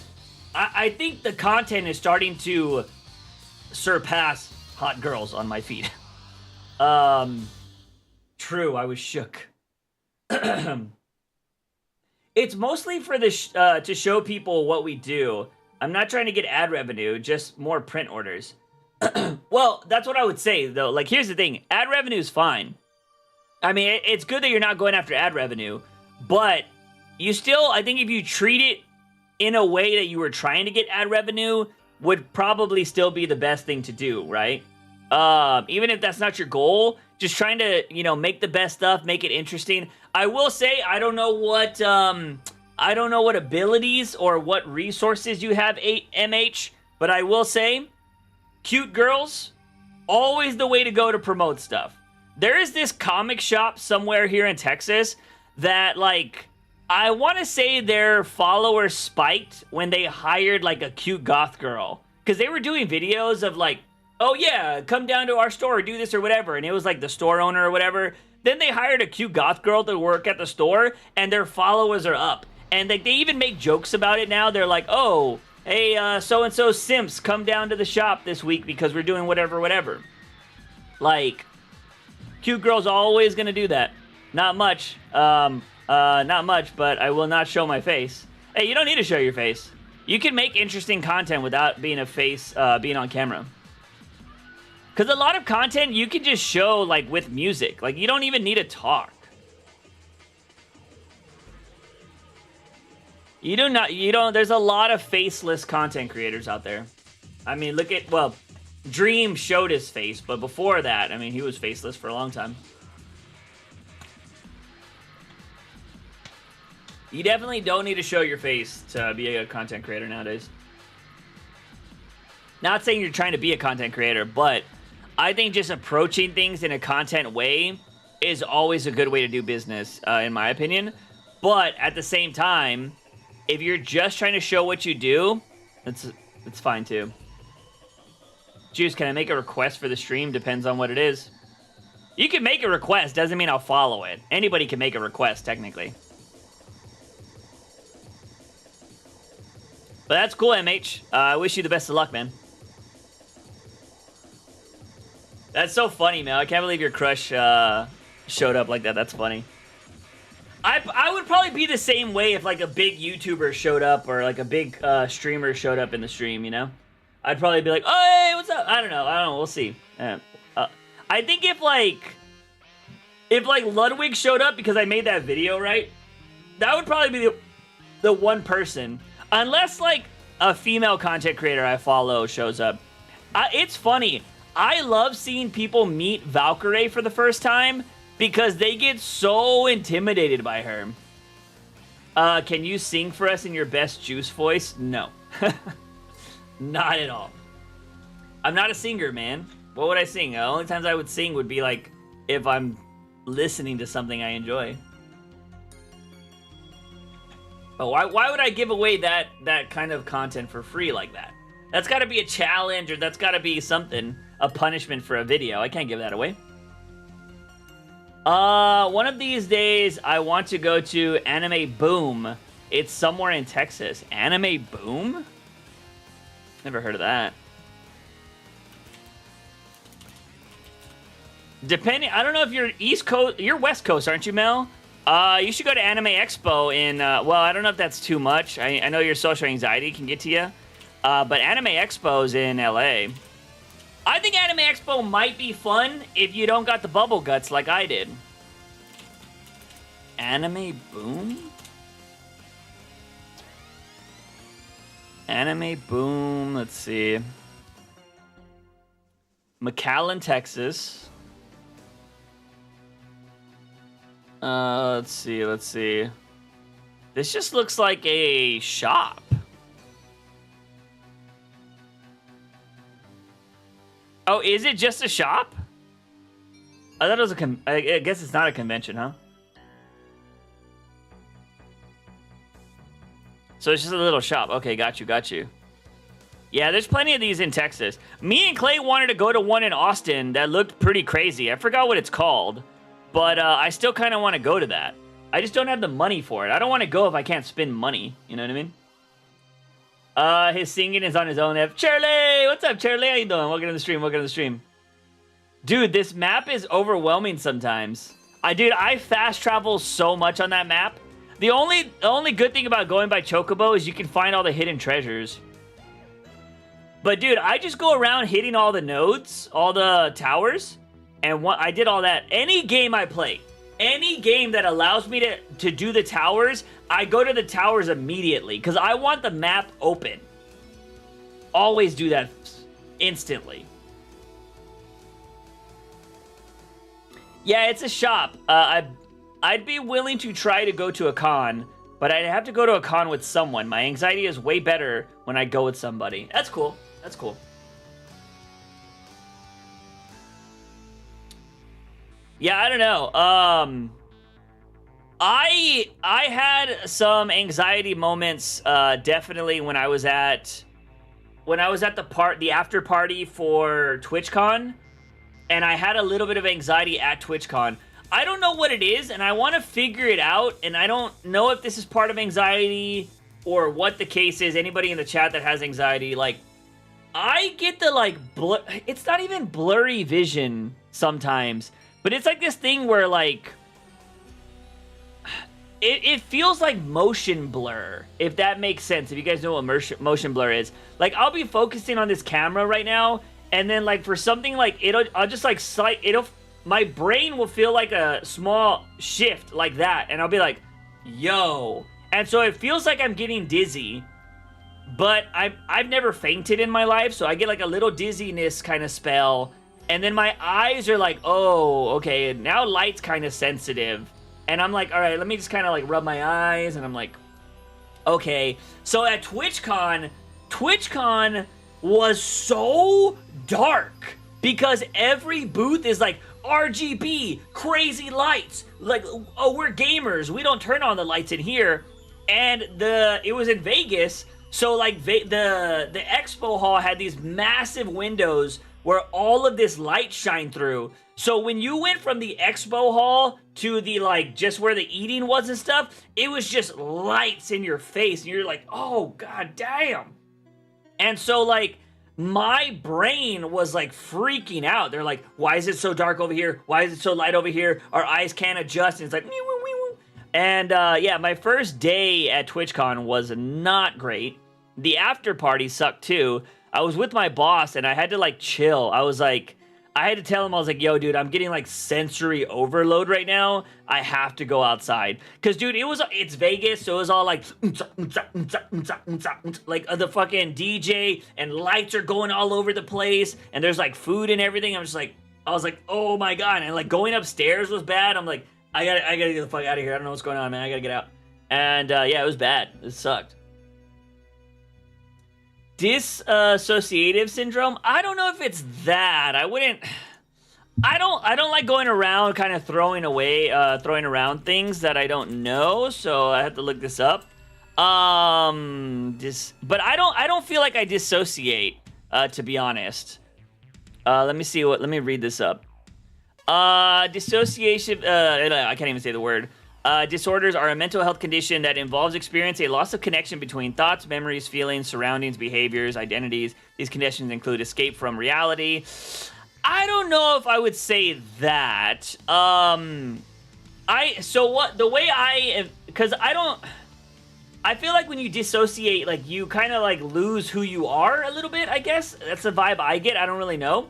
I think the content is starting to surpass hot girls on my feed. True, I was shook. It's mostly for the to show people what we do. I'm not trying to get ad revenue, just more print orders. Well, that's what I would say, though. Like, here's the thing. Ad revenue is fine. I mean, it's good that you're not going after ad revenue, but you still, I think if you treat it in a way that you were trying to get ad revenue, would probably still be the best thing to do, right? Even if that's not your goal, just trying to, you know, make the best stuff, make it interesting. I will say, I don't know what abilities or what resources you have, MH, but I will say, cute girls, always the way to go to promote stuff. There is this comic shop somewhere here in Texas that, like, I want to say their followers spiked when they hired, like, a cute goth girl. Because they were doing videos of, like, oh yeah, come down to our store, do this or whatever. And it was, like, the store owner or whatever. Then they hired a cute goth girl to work at the store, and their followers are up. And they even make jokes about it now. They're like, oh, hey, so-and-so simps, come down to the shop this week because we're doing whatever. Like, cute girl's always going to do that. Not much. Not much, but I will not show my face. Hey, you don't need to show your face. You can make interesting content without being a face, being on camera. Because a lot of content you can just show, like, with music. Like, you don't even need to talk. There's a lot of faceless content creators out there. I mean, look at, well, Dream showed his face, but before that, I mean, he was faceless for a long time. You definitely don't need to show your face to be a content creator nowadays. Not saying you're trying to be a content creator, but I think just approaching things in a content way is always a good way to do business, in my opinion. But at the same time, if you're just trying to show what you do, it's fine too. Juice, can I make a request for the stream? Depends on what it is. You can make a request, doesn't mean I'll follow it. Anybody can make a request, technically. But that's cool, MH. I wish you the best of luck, man. That's so funny, man. I can't believe your crush showed up like that. That's funny. I would probably be the same way if, like, a big YouTuber showed up or, like, a big streamer showed up in the stream, you know? I'd probably be like, oh, hey, what's up? I don't know. We'll see. I think if Ludwig showed up because I made that video, right? That would probably be the one person. Unless, like, a female content creator I follow shows up. It's funny. I love seeing people meet Valkyrie for the first time because they get so intimidated by her. Can you sing for us in your best Juice voice? No. Not at all. I'm not a singer, man. What would I sing? The only times I would sing would be, like, if I'm listening to something I enjoy. But why would I give away that kind of content for free like that? That's got to be a challenge, or that's got to be something, a punishment for a video. I can't give that away. One of these days, I want to go to Anime Boom. It's somewhere in Texas. Anime Boom? Never heard of that. Depending, I don't know if you're East Coast, you're West Coast, aren't you, Mel? You should go to Anime Expo in, well, I don't know if that's too much. I know your social anxiety can get to you. But Anime Expo's in LA. I think Anime Expo might be fun if you don't got the bubble guts like I did. Anime Boom? Anime Boom, let's see. McAllen, Texas. Let's see. This just looks like a shop. Oh, is it just a shop? I thought it was I guess it's not a convention, huh? So it's just a little shop. Okay, got you. Yeah, there's plenty of these in Texas. Me and Clay wanted to go to one in Austin that looked pretty crazy. I forgot what it's called. But I still kind of want to go to that. I just don't have the money for it. I don't want to go if I can't spend money. You know what I mean? His singing is on his own. Charlie! What's up, Charlie? How you doing? Welcome to the stream. Dude, this map is overwhelming sometimes. I fast travel so much on that map. The only good thing about going by Chocobo is you can find all the hidden treasures. But dude, I just go around hitting all the nodes, all the towers. And I did all that. Any game I play, any game that allows me to do the towers, I go to the towers immediately because I want the map open. Always do that instantly. Yeah, it's a shop. I'd be willing to try to go to a con, but I'd have to go to a con with someone. My anxiety is way better when I go with somebody. That's cool. That's cool. Yeah, I don't know. I had some anxiety moments definitely when I was at the after party for TwitchCon, and I had a little bit of anxiety at TwitchCon. I don't know what it is, and I want to figure it out, and I don't know if this is part of anxiety or what the case is. Anybody in the chat that has anxiety, like, I get the, it's not even blurry vision sometimes, but it's like this thing where, like, it feels like motion blur, if that makes sense, if you guys know what motion blur is. Like, I'll be focusing on this camera right now, and then, like, for something, like, I'll just, like, my brain will feel like a small shift like that, and I'll be like, yo. And so it feels like I'm getting dizzy, but I've never fainted in my life, so I get, like, a little dizziness kind of spell, and then my eyes are like, oh, okay, now light's kind of sensitive. And I'm like, all right, let me just kind of, like, rub my eyes, and I'm like, okay. So at TwitchCon was so dark, because every booth is, like, RGB, crazy lights, like, oh, we're gamers, we don't turn on the lights in here. And it was in Vegas, so, like, the expo hall had these massive windows where all of this light shined through. So when you went from the expo hall to the, like, just where the eating was and stuff, it was just lights in your face, and you're like, oh, god damn. And so, like, my brain was, like, freaking out. They're like, why is it so dark over here? Why is it so light over here? Our eyes can't adjust. And it's like, wee, wee, wee, wee. And, yeah, my first day at TwitchCon was not great. The after party sucked, too. I was with my boss, and I had to, like, chill. I had to tell him, I was like, yo, dude, I'm getting, like, sensory overload right now. I have to go outside. Because, dude, it's Vegas, so it was all like the fucking DJ and lights are going all over the place, and there's, like, food and everything. I was like, oh my god. And, like, going upstairs was bad. I'm like, I gotta get the fuck out of here. I don't know what's going on, man. I gotta get out. And, yeah, it was bad. It sucked. Dissociative syndrome? I don't know if it's that. I don't like going around kind of throwing around things that I don't know, so I have to look this up. But I don't feel like I dissociate, to be honest. Let me read this up. Dissociation, I can't even say the word. Disorders are a mental health condition that involves experiencing a loss of connection between thoughts, memories, feelings, surroundings, behaviors, identities. These conditions include escape from reality. I don't know if I would say that. I feel like when you dissociate, like, you kind of, like, lose who you are a little bit, I guess. That's the vibe I get. I don't really know.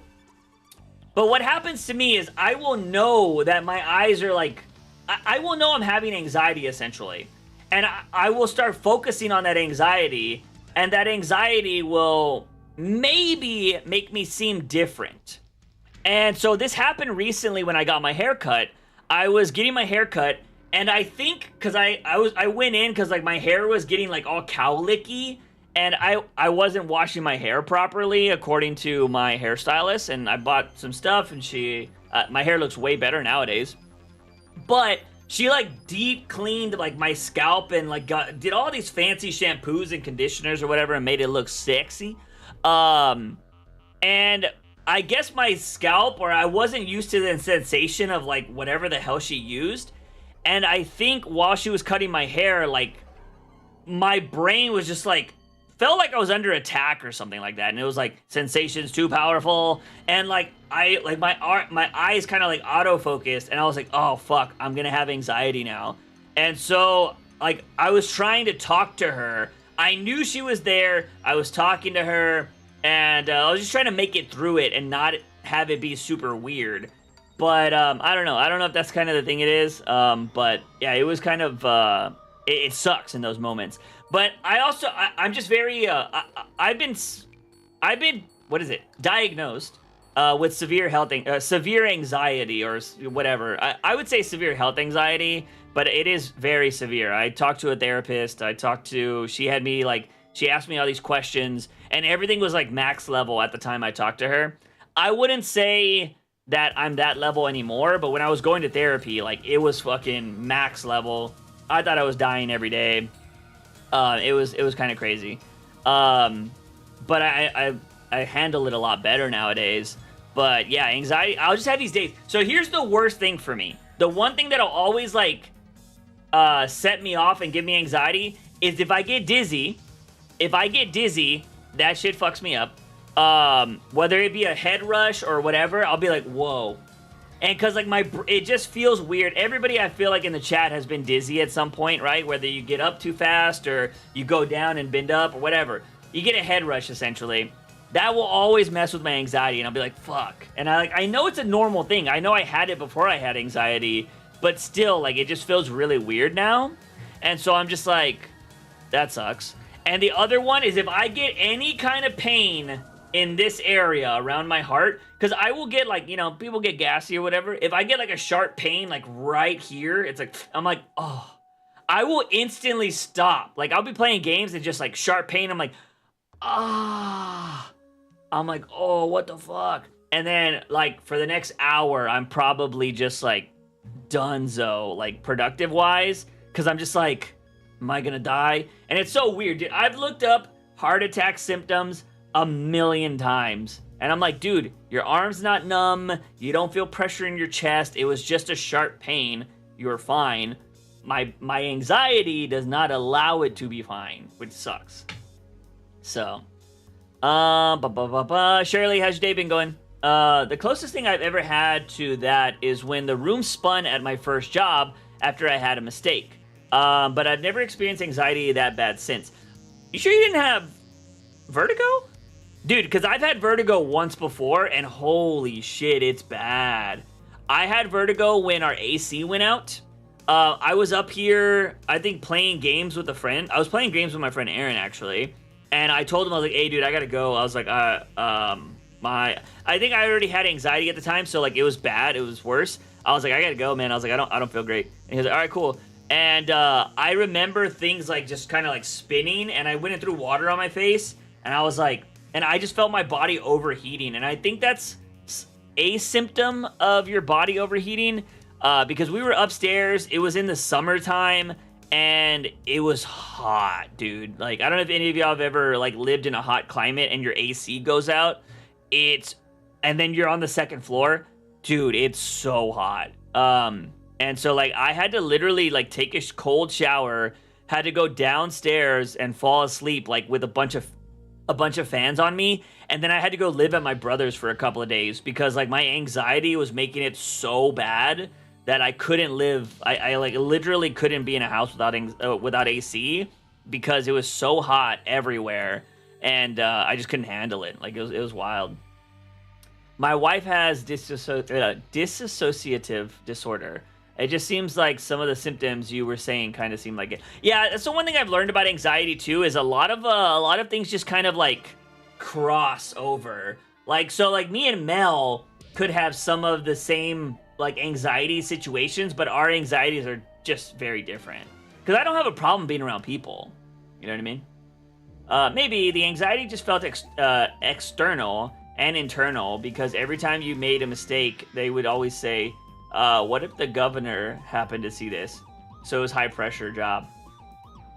But what happens to me is I will know that my eyes are, like... I will know I'm having anxiety, essentially. And I will start focusing on that anxiety, and that anxiety will maybe make me seem different. And so this happened recently when I got my hair cut. I was getting my hair cut, and I think because I went in because, like, my hair was getting, like, all cowlicky, and I wasn't washing my hair properly according to my hairstylist, and I bought some stuff, and my hair looks way better nowadays. But she, like, deep cleaned, like, my scalp and, like, did all these fancy shampoos and conditioners or whatever and made it look sexy. And I guess my scalp, or I wasn't used to the sensation of, like, whatever the hell she used. And I think while she was cutting my hair, like, my brain was just, like, felt like I was under attack or something like that. And it was, like, sensations too powerful. And, like, my eyes kind of, like, autofocused. And I was like, oh, fuck, I'm gonna have anxiety now. And so, like, I was trying to talk to her. I knew she was there. I was talking to her. And I was just trying to make it through it and not have it be super weird. But I don't know. I don't know if that's kind of the thing it is. But yeah, it was kind of... it sucks in those moments. But I'm just very... I've been what is it? Diagnosed with severe anxiety or whatever. I would say severe health anxiety, but it is very severe. I talked to a therapist. She asked me all these questions, and everything was, like, max level at the time I talked to her. I wouldn't say that I'm that level anymore, but when I was going to therapy, like, it was fucking max level. I thought I was dying every day. It was kind of crazy. But I handle it a lot better nowadays. But yeah, anxiety, I'll just have these days. So here's the worst thing for me. The one thing that'll always, like, set me off and give me anxiety is if I get dizzy. If I get dizzy, that shit fucks me up. Whether it be a head rush or whatever, I'll be like, whoa. And because, like, it just feels weird. Everybody, I feel like, in the chat has been dizzy at some point, right? Whether you get up too fast or you go down and bend up or whatever. You get a head rush, essentially. That will always mess with my anxiety, and I'll be like, fuck. And I know it's a normal thing. I know I had it before I had anxiety, but still, like, it just feels really weird now. And so I'm just like, that sucks. And the other one is if I get any kind of pain in this area around my heart, because I will get, like, you know, people get gassy or whatever. If I get, like, a sharp pain, like, right here, it's like, I'm like, oh. I will instantly stop. Like, I'll be playing games and just, like, sharp pain. I'm like, ah. I'm like, oh, what the fuck? And then, like, for the next hour, I'm probably just, like, donezo, like, productive-wise, because I'm just like, am I gonna die? And it's so weird, dude. I've looked up heart attack symptoms a million times. And I'm like, dude, your arm's not numb. You don't feel pressure in your chest. It was just a sharp pain. You're fine. My anxiety does not allow it to be fine, which sucks. So, Shirley, how's your day been going? The closest thing I've ever had to that is when the room spun at my first job after I had a mistake. But I've never experienced anxiety that bad since. You sure you didn't have vertigo? Dude, because I've had vertigo once before, and holy shit, it's bad. I had vertigo when our AC went out. I was up here, I think, playing games with a friend. I was playing games with my friend Aaron, actually. And I told him, I was like, hey, dude, I gotta go. I was like, I think I already had anxiety at the time, so, like, it was bad. It was worse. I was like, I gotta go, man. I was like, I don't feel great. And he was like, all right, cool. And I remember things, like, just kind of, like, spinning, and I went and threw water on my face, and I was like, and I just felt my body overheating, and I think that's a symptom of your body overheating, because we were upstairs. It was in the summertime, and it was hot, dude. Like, I don't know if any of y'all have ever, like, lived in a hot climate and your AC goes out. And then you're on the second floor. Dude, it's so hot. And so, like, I had to literally, like, take a cold shower, had to go downstairs and fall asleep, like, with a bunch of fans on me, and then I had to go live at my brother's for a couple of days because, like, my anxiety was making it so bad that I couldn't live. I like literally couldn't be in a house without AC because it was so hot everywhere, and I just couldn't handle it. Like, it was wild. My wife has dissociative disorder. It just seems like some of the symptoms you were saying kind of seem like it. Yeah, so one thing I've learned about anxiety too is a lot of things just kind of like cross over. Like, so like me and Mel could have some of the same like anxiety situations, but our anxieties are just very different. Because I don't have a problem being around people. You know what I mean? Maybe the anxiety just felt external and internal because every time you made a mistake, they would always say, what if the governor happened to see this? So it was high pressure job.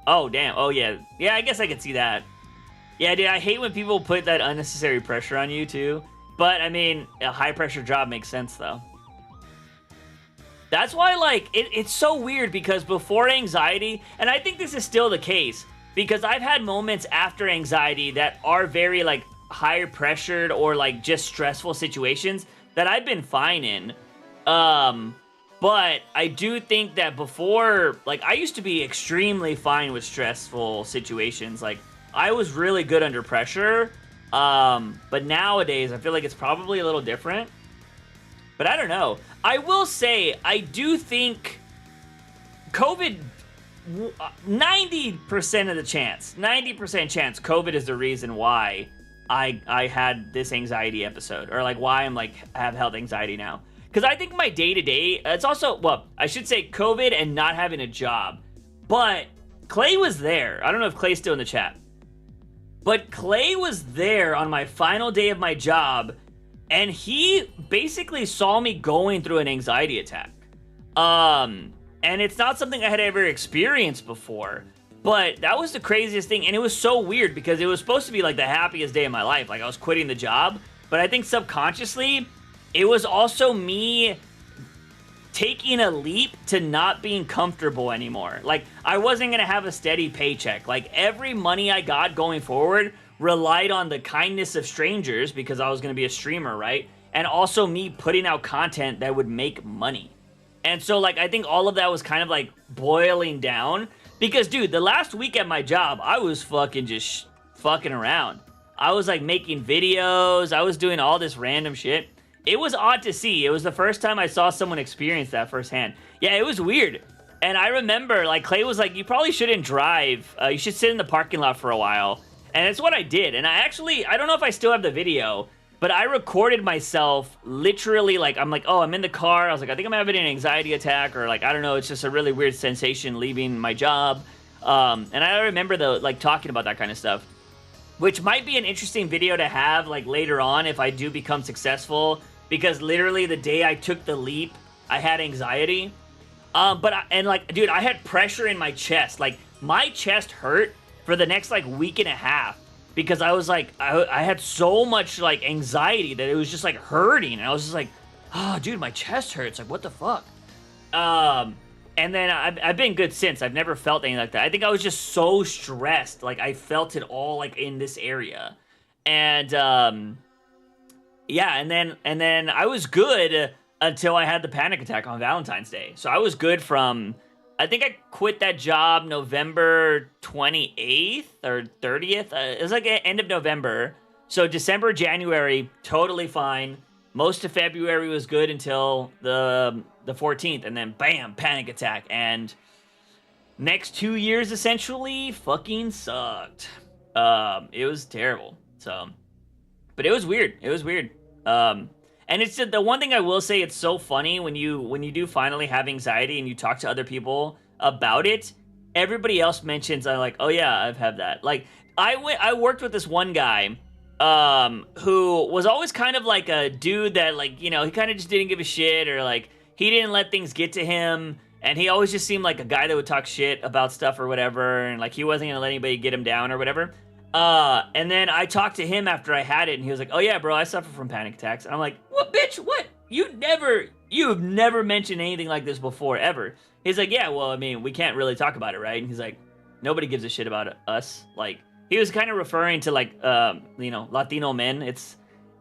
Oh, damn. Oh, yeah. Yeah, I guess I could see that. Yeah, dude, I hate when people put that unnecessary pressure on you, too. But, I mean, a high pressure job makes sense, though. That's why, like, it's so weird because before anxiety, and I think this is still the case, because I've had moments after anxiety that are very, like, higher pressured or, like, just stressful situations that I've been fine in. But I do think that before, like, I used to be extremely fine with stressful situations. Like, I was really good under pressure. But nowadays, I feel like it's probably a little different. But I don't know. I will say, I do think COVID, 90% of the chance, 90% chance COVID is the reason why I had this anxiety episode. Or, like, why I'm, like, have health anxiety now. Because I think my day-to-day, it's also, well, I should say COVID and not having a job. But Clay was there. I don't know if Clay's still in the chat. But Clay was there on my final day of my job, and he basically saw me going through an anxiety attack. And it's not something I had ever experienced before. But that was the craziest thing, and it was so weird because it was supposed to be like the happiest day of my life. Like, I was quitting the job, but I think subconsciously, it was also me taking a leap to not being comfortable anymore. Like, I wasn't going to have a steady paycheck. Like, every money I got going forward relied on the kindness of strangers because I was going to be a streamer, right? And also me putting out content that would make money. And so, like, I think all of that was kind of, like, boiling down. Because, dude, the last week at my job, I was fucking just fucking around. I was, like, making videos. I was doing all this random shit. It was odd to see. It was the first time I saw someone experience that firsthand. Yeah, it was weird. And I remember, like, Clay was like, you probably shouldn't drive. You should sit in the parking lot for a while. And it's what I did. And I don't know if I still have the video, but I recorded myself literally, like, I'm like, oh, I'm in the car. I was like, I think I'm having an anxiety attack, or, like, I don't know. It's just a really weird sensation leaving my job. And I remember, like, talking about that kind of stuff, which might be an interesting video to have, like, later on if I do become successful. Because literally the day I took the leap, I had anxiety. Dude, I had pressure in my chest. Like, my chest hurt for the next, like, week and a half. Because I was, like, I had so much, like, anxiety that it was just, like, hurting. And I was just like, oh, dude, my chest hurts. Like, what the fuck? And then I've been good since. I've never felt anything like that. I think I was just so stressed. Like, I felt it all, like, in this area. And, yeah, and then I was good until I had the panic attack on Valentine's Day. So I was good from, I think I quit that job November 28th or 30th. It was like end of November. So December, January, totally fine. Most of February was good until the 14th. And then, bam, panic attack. And next 2 years, essentially, fucking sucked. It was terrible. So... But it was weird. It was weird. And it's the one thing I will say, it's so funny when you do finally have anxiety and you talk to other people about it, everybody else mentions, I'm like, oh yeah, I've had that. Like, I worked with this one guy who was always kind of like a dude that, like, you know, he kind of just didn't give a shit, or like he didn't let things get to him, and he always just seemed like a guy that would talk shit about stuff or whatever, and like he wasn't gonna let anybody get him down or whatever. And then I talked to him after I had it, and he was like, "Oh yeah, bro, I suffer from panic attacks." And I'm like, "What, bitch? What? You've never mentioned anything like this before, ever." He's like, "Yeah, well, I mean, we can't really talk about it, right?" And he's like, "Nobody gives a shit about us." Like, he was kind of referring to, like, you know, Latino men. It's,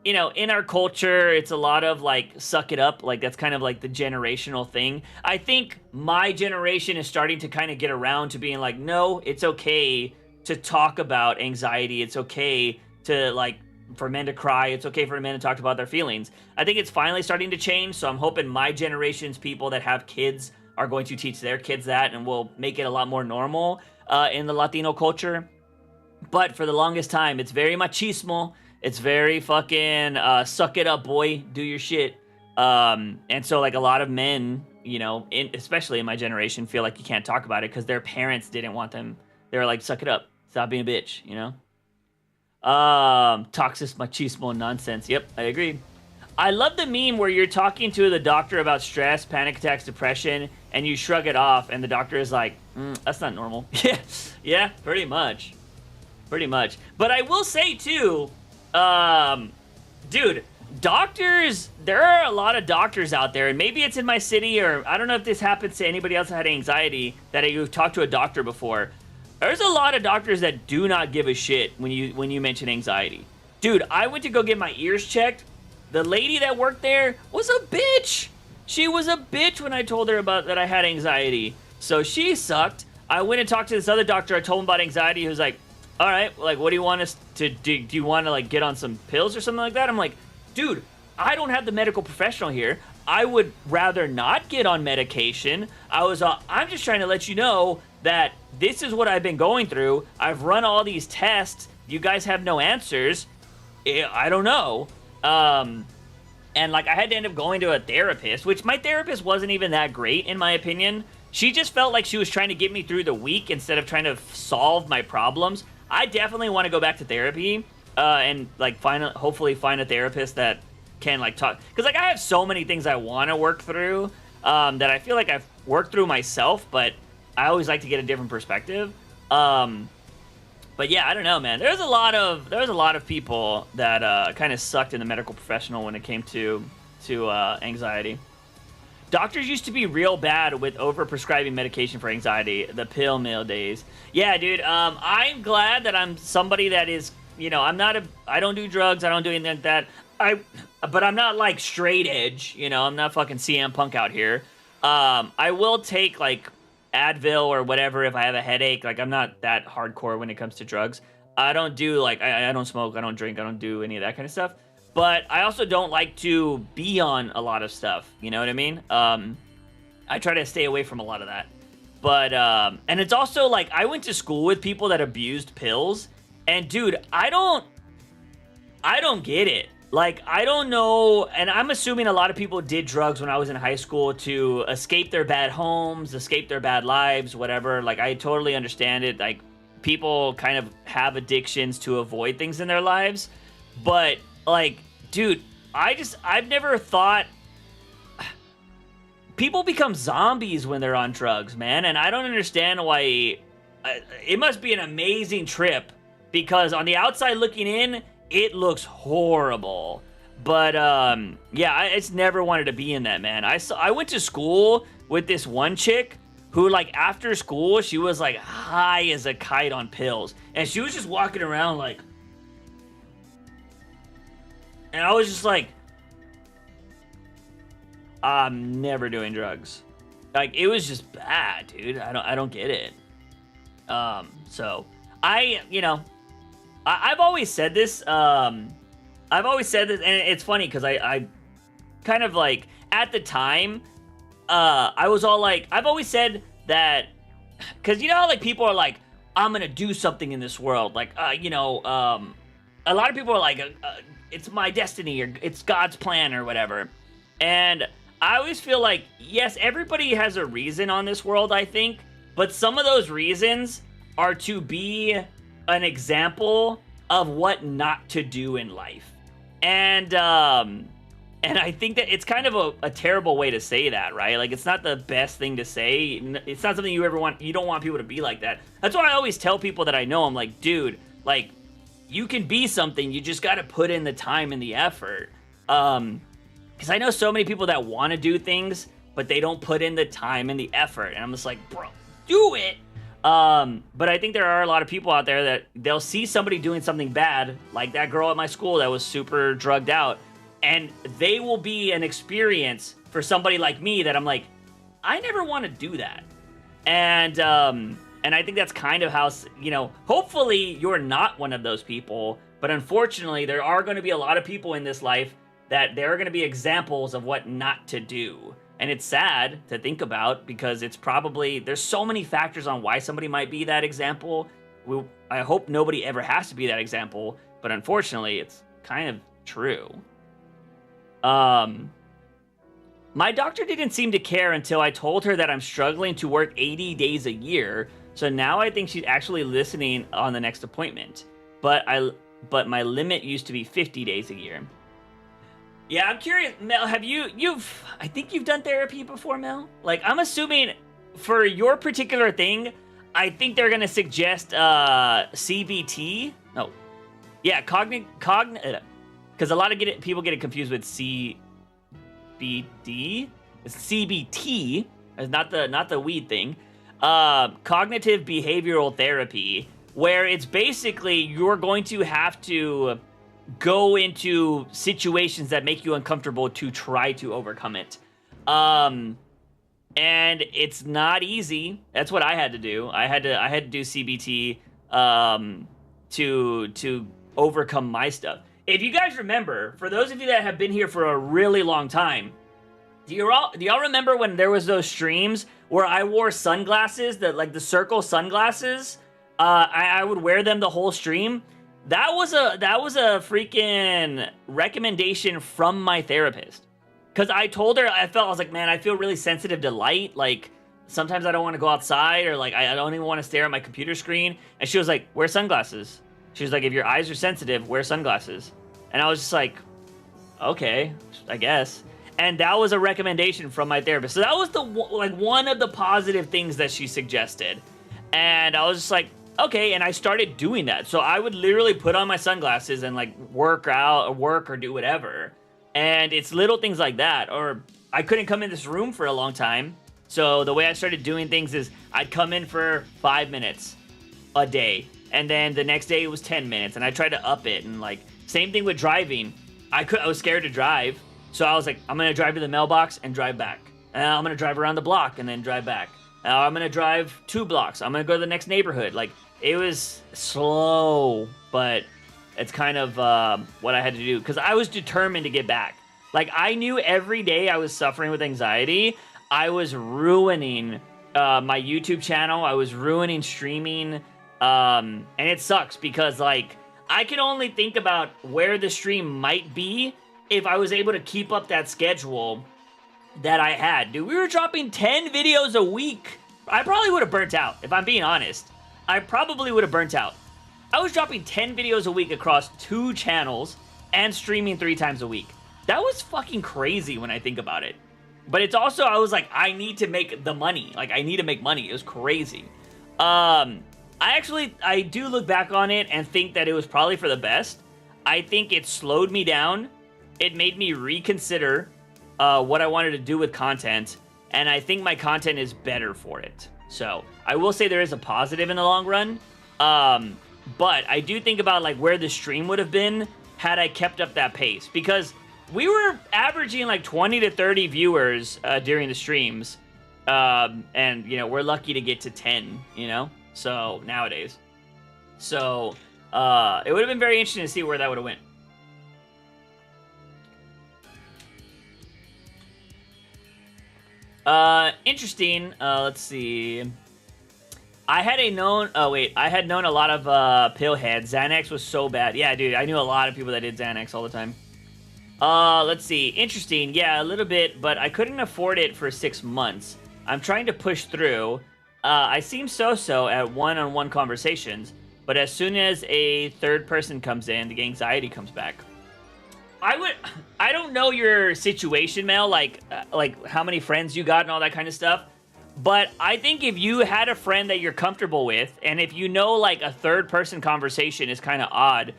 you know, in our culture, it's a lot of like, suck it up. Like, that's kind of like the generational thing. I think my generation is starting to kind of get around to being like, no, it's okay to talk about anxiety. It's okay to, like, for men to cry. It's okay for men to talk about their feelings. I think it's finally starting to change. So I'm hoping my generation's people that have kids are going to teach their kids that, and will make it a lot more normal in the Latino culture. But for the longest time, it's very machismo. It's very fucking suck it up, boy, do your shit. And so, like, a lot of men, you know, especially in my generation, feel like you can't talk about it because their parents didn't want them. They were like, suck it up, stop being a bitch, you know? Toxic machismo nonsense. Yep, I agree. I love the meme where you're talking to the doctor about stress, panic attacks, depression, and you shrug it off, and the doctor is like, that's not normal. Yeah, pretty much. Pretty much. But I will say, too, dude, doctors, there are a lot of doctors out there, and maybe it's in my city, or I don't know if this happens to anybody else that had anxiety, that you've talked to a doctor before. There's a lot of doctors that do not give a shit when you mention anxiety. Dude, I went to go get my ears checked. The lady that worked there was a bitch. She was a bitch when I told her about that I had anxiety. So she sucked. I went and talked to this other doctor. I told him about anxiety. He was like, all right, like, what do you want us to do? Do you want to, like, get on some pills or something like that? I'm like, dude, I don't have the medical professional here. I would rather not get on medication. I'm just trying to let you know that this is what I've been going through. I've run all these tests. You guys have no answers. I don't know. And, like, I had to end up going to a therapist, which my therapist wasn't even that great, in my opinion. She just felt like she was trying to get me through the week instead of trying to solve my problems. I definitely want to go back to therapy, and, like, hopefully find a therapist that can, like, talk. Because, like, I have so many things I want to work through, that I feel like I've worked through myself, but I always like to get a different perspective. But yeah, I don't know, man. There's a lot of people that kind of sucked in the medical professional when it came to anxiety. Doctors used to be real bad with overprescribing medication for anxiety, the pill mill days. Yeah, dude, I'm glad that I'm somebody that is, you know, I don't do drugs, I don't do anything like that. But I'm not, like, straight edge, you know, I'm not fucking CM Punk out here. I will take, like, Advil or whatever if I have a headache. Like, I'm not that hardcore when it comes to drugs. I don't do, like, I don't smoke, I don't drink, I don't do any of that kind of stuff. But I also don't like to be on a lot of stuff, you know what I mean? I try to stay away from a lot of that. But, and it's also, like, I went to school with people that abused pills, and dude, I don't get it. Like, I don't know, and I'm assuming a lot of people did drugs when I was in high school to escape their bad homes, escape their bad lives, whatever. Like, I totally understand it. Like, people kind of have addictions to avoid things in their lives. But, like, dude, I've never thought... People become zombies when they're on drugs, man. And I don't understand why... It must be an amazing trip. Because on the outside looking in... It looks horrible, but yeah, I just never wanted to be in that, man. I went to school with this one chick who, like, after school, she was, like, high as a kite on pills, and she was just walking around, like, and I was just like, I'm never doing drugs. Like, it was just bad, dude. I don't get it. So you know. I've always said this, and it's funny, because I kind of, like, at the time, I was all like, I've always said that, because, you know how, like, people are like, I'm gonna do something in this world, like, you know, a lot of people are like, it's my destiny, or it's God's plan, or whatever, and I always feel like, yes, everybody has a reason on this world, I think, but some of those reasons are to be an example of what not to do in life. And I think that it's kind of a terrible way to say that, right? Like, it's not the best thing to say. It's not something you ever want. You don't want people to be like that. That's why I always tell people that I know, I'm like, dude, like, you can be something. You just got to put in the time and the effort. Because I know so many people that want to do things, but they don't put in the time and the effort. And I'm just like, bro, do it. But I think there are a lot of people out there that they'll see somebody doing something bad, like that girl at my school that was super drugged out, and they will be an experience for somebody like me that I'm like, I never want to do that. And I think that's kind of how, you know, hopefully you're not one of those people, but unfortunately there are going to be a lot of people in this life that there are going to be examples of what not to do. And it's sad to think about because it's probably, there's so many factors on why somebody might be that example. I hope nobody ever has to be that example, but unfortunately it's kind of true. My doctor didn't seem to care until I told her that I'm struggling to work 80 days a year. So now I think she's actually listening on the next appointment. But my limit used to be 50 days a year. Yeah, I'm curious, Mel, I think you've done therapy before, Mel? Like, I'm assuming for your particular thing, I think they're going to suggest CBT. No. Yeah, because a lot of people get it confused with CBD. It's CBT. It's not the weed thing. Cognitive behavioral therapy, where it's basically you're going to have to go into situations that make you uncomfortable to try to overcome it. And it's not easy. That's what I had to do. I had to do CBT to overcome my stuff. If you guys remember, for those of you that have been here for a really long time, do y'all remember when there was those streams where I wore sunglasses, the circle sunglasses? I would wear them the whole stream. That was a freaking recommendation from my therapist. Because I told her, I was like, man, I feel really sensitive to light. Like, sometimes I don't want to go outside, or like, I don't even want to stare at my computer screen. And she was like, wear sunglasses. She was like, if your eyes are sensitive, wear sunglasses. And I was just like, okay, I guess. And that was a recommendation from my therapist. So that was one of the positive things that she suggested. And I was just like, okay, and I started doing that. So I would literally put on my sunglasses and like work or do whatever. And it's little things like that. Or I couldn't come in this room for a long time. So the way I started doing things is I'd come in for 5 minutes a day. And then the next day it was 10 minutes. And I tried to up it. And like, same thing with driving. I was scared to drive. So I was like, I'm going to drive to the mailbox and drive back. And I'm going to drive around the block and then drive back. I'm going to drive 2 blocks. I'm going to go to the next neighborhood. Like, it was slow, but it's kind of what I had to do. Because I was determined to get back. Like, I knew every day I was suffering with anxiety, I was ruining my YouTube channel. I was ruining streaming. And it sucks because, like, I can only think about where the stream might be if I was able to keep up that schedule that I had. Dude, we were dropping 10 videos a week. I probably would have burnt out, if I'm being honest. I probably would have burnt out. I was dropping 10 videos a week across 2 channels and streaming 3 times a week. That was fucking crazy when I think about it. But it's also, I was like, I need to make the money. Like, I need to make money. It was crazy. I do look back on it and think that it was probably for the best. I think it slowed me down. It made me reconsider what I wanted to do with content. And I think my content is better for it. So, I will say there is a positive in the long run. But I do think about, like, where the stream would have been had I kept up that pace. Because we were averaging, like, 20 to 30 viewers during the streams. And, you know, we're lucky to get to 10, you know? So, nowadays. So, it would have been very interesting to see where that would have went. Interesting. Let's see. I had known a lot of pillheads. Xanax was so bad. Yeah, dude, I knew a lot of people that did Xanax all the time. Let's see. Interesting. Yeah, a little bit, but I couldn't afford it for 6 months. I'm trying to push through. I seem so-so at one-on-one conversations, but as soon as a third person comes in, the anxiety comes back. I don't know your situation, Mel, like how many friends you got and all that kind of stuff. But I think if you had a friend that you're comfortable with, and if you know like a third person conversation is kind of odd,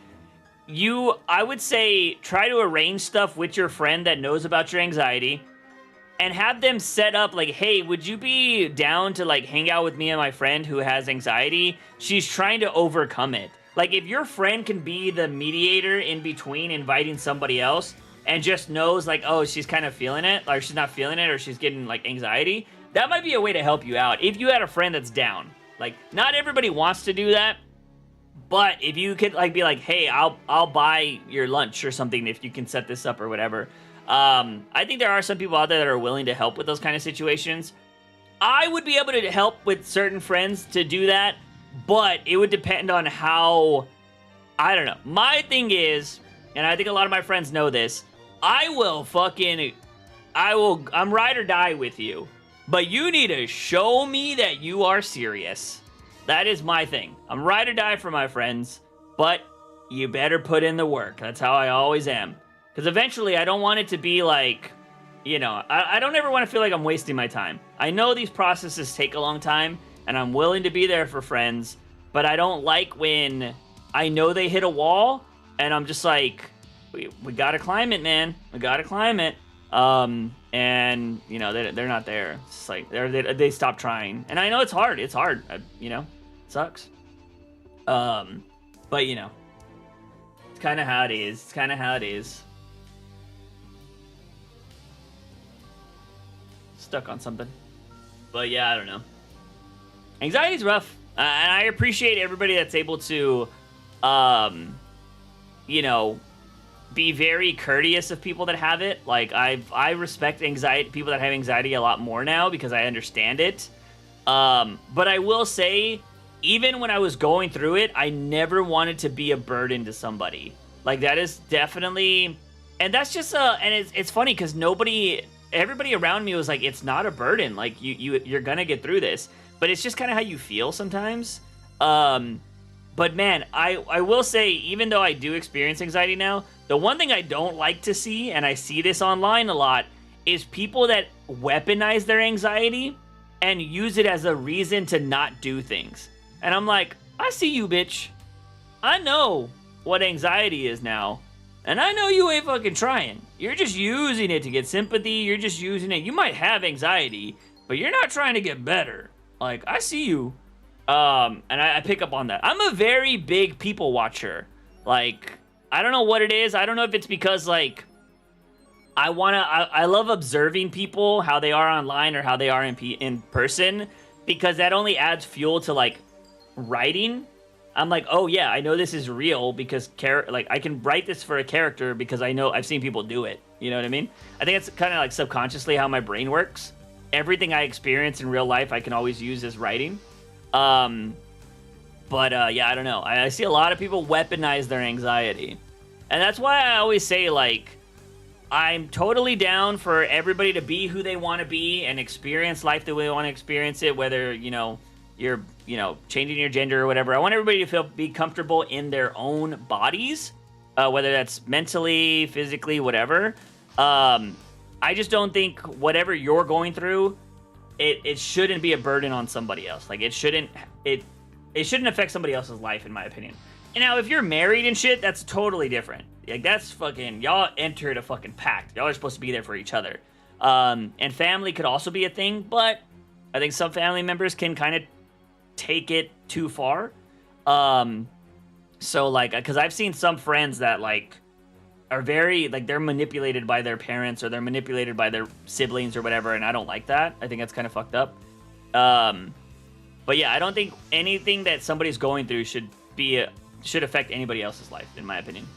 I would say try to arrange stuff with your friend that knows about your anxiety and have them set up like, hey, would you be down to like hang out with me and my friend who has anxiety? She's trying to overcome it. Like if your friend can be the mediator in between inviting somebody else and just knows like, oh, she's kind of feeling it, or she's not feeling it, or she's getting like anxiety, that might be a way to help you out if you had a friend that's down. Like not everybody wants to do that, but if you could like be like, hey, I'll buy your lunch or something if you can set this up or whatever. I think there are some people out there that are willing to help with those kind of situations. I would be able to help with certain friends to do that, but it would depend on how, I don't know. My thing is, and I think a lot of my friends know this, I'm ride or die with you, but you need to show me that you are serious. That is my thing. I'm ride or die for my friends, but you better put in the work. That's how I always am. Because eventually I don't want it to be like, you know, I don't ever want to feel like I'm wasting my time. I know these processes take a long time, and I'm willing to be there for friends, but I don't like when I know they hit a wall, and I'm just like, we gotta climb it, man. We gotta climb it. And, you know, they're not there. It's just like, they stop trying. And I know it's hard. It's hard. You know, it sucks. But, you know, it's kind of how it is. It's kind of how it is. Stuck on something. But yeah, I don't know. Anxiety's rough. And I appreciate everybody that's able to, you know, be very courteous of people that have it. Like, I respect people that have anxiety a lot more now because I understand it. But I will say, even when I was going through it, I never wanted to be a burden to somebody. Like, that is definitely, and that's just and it's funny because everybody around me was like, it's not a burden. Like, you're gonna get through this. But it's just kind of how you feel sometimes. But man, I will say, even though I do experience anxiety now, the one thing I don't like to see, and I see this online a lot, is people that weaponize their anxiety and use it as a reason to not do things. And I'm like, I see you, bitch. I know what anxiety is now. And I know you ain't fucking trying. You're just using it to get sympathy. You're just using it. You might have anxiety, but you're not trying to get better. Like, I see you. And I pick up on that. I'm a very big people watcher. Like, I don't know what it is. I don't know if it's because, like, I love observing people, how they are online or how they are in person, because that only adds fuel to, like, writing. I'm like, oh yeah, I know this is real because I can write this for a character because I know I've seen people do it. You know what I mean? I think it's kind of like subconsciously how my brain works. Everything I experience in real life, I can always use as writing. But yeah, I don't know. I see a lot of people weaponize their anxiety. And that's why I always say, like, I'm totally down for everybody to be who they want to be and experience life the way they want to experience it, whether, you know, you're, you know, changing your gender or whatever. I want everybody to be comfortable in their own bodies, whether that's mentally, physically, whatever. I just don't think whatever you're going through, it shouldn't be a burden on somebody else. Like, it shouldn't affect somebody else's life, in my opinion. And now, if you're married and shit, that's totally different. Like, that's fucking, y'all entered a fucking pact. Y'all are supposed to be there for each other. And family could also be a thing, but I think some family members can kind of take it too far. So, like, because I've seen some friends that, like, are very, like, they're manipulated by their parents or they're manipulated by their siblings or whatever, and I don't like that. I think that's kind of fucked up. But yeah, I don't think anything that somebody's going through should affect anybody else's life, in my opinion.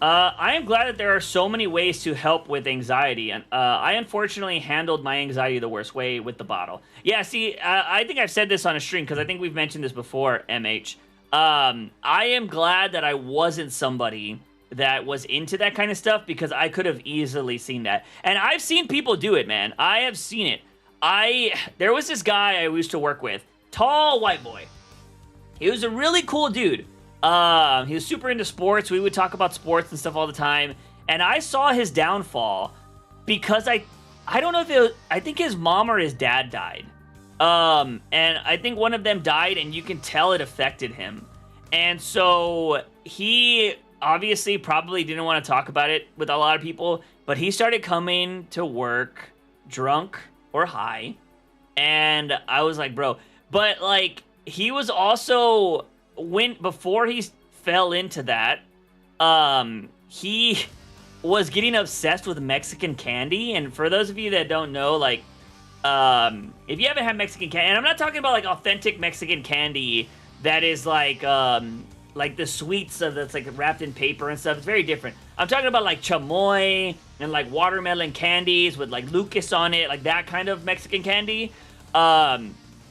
I am glad that there are so many ways to help with anxiety, and I unfortunately handled my anxiety the worst way with the bottle. Yeah, see, I think I've said this on a stream, because I think we've mentioned this before, MH. I am glad that I wasn't somebody that was into that kind of stuff, because I could have easily seen that. And I've seen people do it, man. I have seen it. There was this guy I used to work with, tall white boy. He was a really cool dude. He was super into sports. We would talk about sports and stuff all the time. And I saw his downfall because I don't know if it was, I think his mom or his dad died. And I think one of them died, and you can tell it affected him. And so he obviously probably didn't want to talk about it with a lot of people, but he started coming to work drunk or high. And I was like, bro, but like he was also before he fell into that, he was getting obsessed with Mexican candy. And for those of you that don't know, like, if you haven't had Mexican candy, and I'm not talking about like authentic Mexican candy that is like the sweets that's like wrapped in paper and stuff. It's very different. I'm talking about like chamoy and like watermelon candies with like Lucas on it, like that kind of Mexican candy.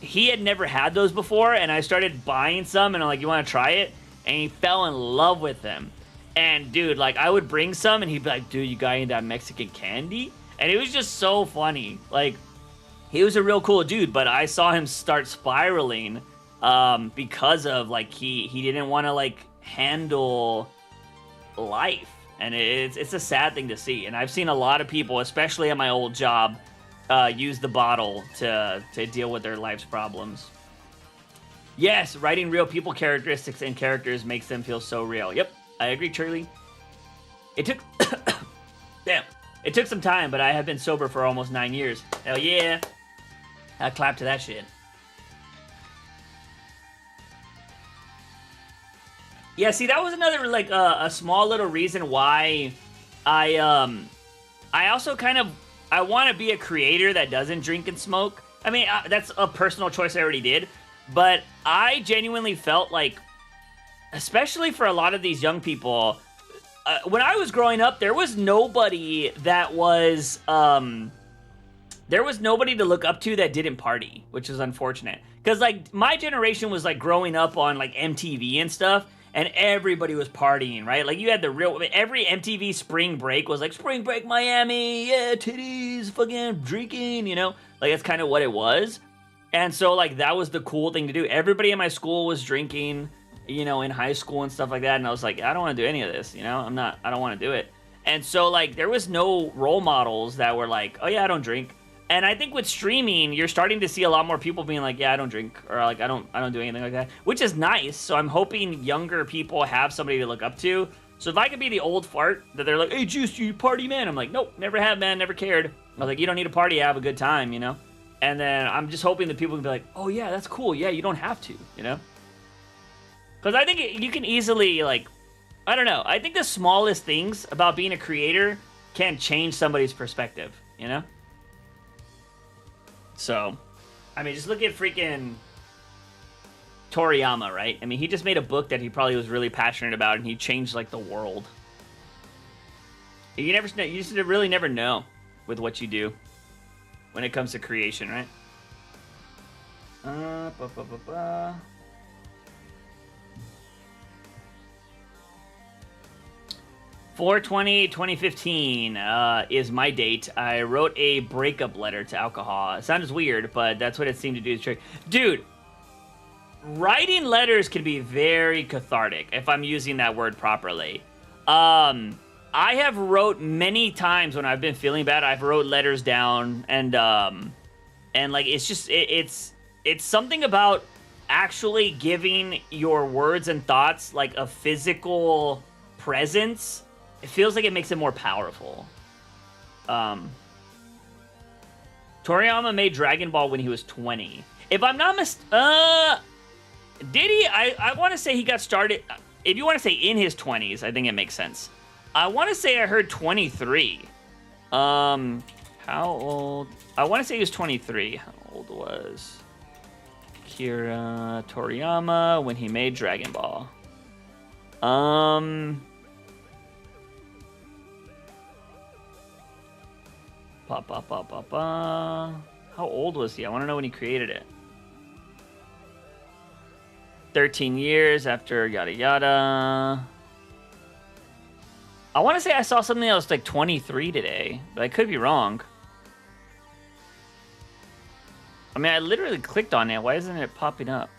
He had never had those before, and I started buying some, and I'm like, you want to try it? And he fell in love with them. And dude, like I would bring some, and he'd be like, dude, you got any of that Mexican candy? And it was just so funny. Like, he was a real cool dude, but I saw him start spiraling because of like he didn't want to like handle life, and it's a sad thing to see. And I've seen a lot of people, especially at my old job, use the bottle to deal with their life's problems. Yes, writing real people characteristics and characters makes them feel so real. Yep, I agree, Charlie. It took damn, it took some time, but I have been sober for almost 9 years. Hell yeah. I clap to that shit. Yeah, see, that was another, like, a small little reason why I also kind of, I want to be a creator that doesn't drink and smoke. I mean, that's a personal choice I already did, but I genuinely felt like, especially for a lot of these young people, when I was growing up, there was nobody that was, there was nobody to look up to that didn't party, which is unfortunate. Because, like, my generation was, like, growing up on, like, MTV and stuff, and everybody was partying, right? Like, you had every MTV spring break was, like, Spring Break Miami, yeah, titties, fucking drinking, you know? Like, that's kind of what it was. And so, like, that was the cool thing to do. Everybody in my school was drinking, you know, in high school and stuff like that, and I was like, I don't want to do any of this, you know? I don't want to do it. And so, like, there was no role models that were like, oh, yeah, I don't drink. And I think with streaming, you're starting to see a lot more people being like, yeah, I don't drink, or like, I don't do anything like that, which is nice. So I'm hoping younger people have somebody to look up to. So if I could be the old fart that they're like, hey, Juice, you party man. I'm like, nope, never have, man, never cared. I was like, you don't need a party, have a good time, you know? And then I'm just hoping that people can be like, oh yeah, that's cool. Yeah, you don't have to, you know? Because I think you can easily, like, I don't know. I think the smallest things about being a creator can change somebody's perspective, you know? So, I mean, just look at freaking Toriyama, right? I mean, he just made a book that he probably was really passionate about, and he changed, like, the world. You just really never know with what you do when it comes to creation, right? 4/20/2015 is my date. I wrote a breakup letter to alcohol. It sounds weird, but that's what it seemed to do. Dude, writing letters can be very cathartic, if I'm using that word properly. I have wrote many times when I've been feeling bad. I've wrote letters down, and like, it's just, it's something about actually giving your words and thoughts, like, a physical presence. It feels like it makes it more powerful. Toriyama made Dragon Ball when he was 20. If I'm not did he? I want to say he got started. If you want to say in his 20s, I think it makes sense. I want to say I heard 23. How old? I want to say he was 23. How old was Akira Toriyama when he made Dragon Ball? How old was he? I want to know when he created it. 13 years after yada yada. I want to say I saw something that was like 23 today, but I could be wrong. I mean, I literally clicked on it. Why isn't it popping up?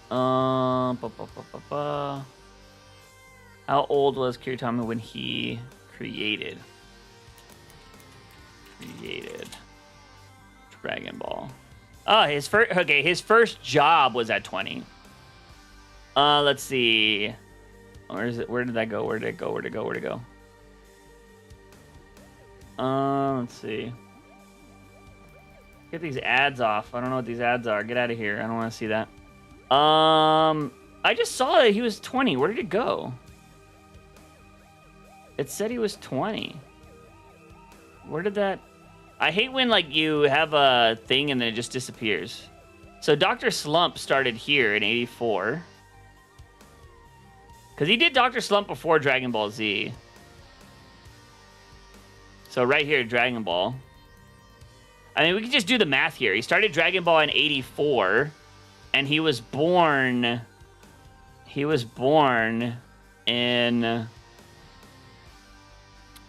Ba, ba, ba, ba, ba. How old was Akira Toriyama when he created Dragon Ball? Oh, his first job was at 20. Let's see. Where is it? Where did that go? Where did it go? Where'd it go? Where'd it go? Let's see. Get these ads off. I don't know what these ads are. Get out of here. I don't want to see that. I just saw that he was 20. Where did it go? It said he was 20. Where did that... I hate when, like, you have a thing and then it just disappears. So Dr. Slump started here in 84. Because he did Dr. Slump before Dragon Ball Z. So right here, Dragon Ball. I mean, we can just do the math here. He started Dragon Ball in 84. And he was born... He was born in...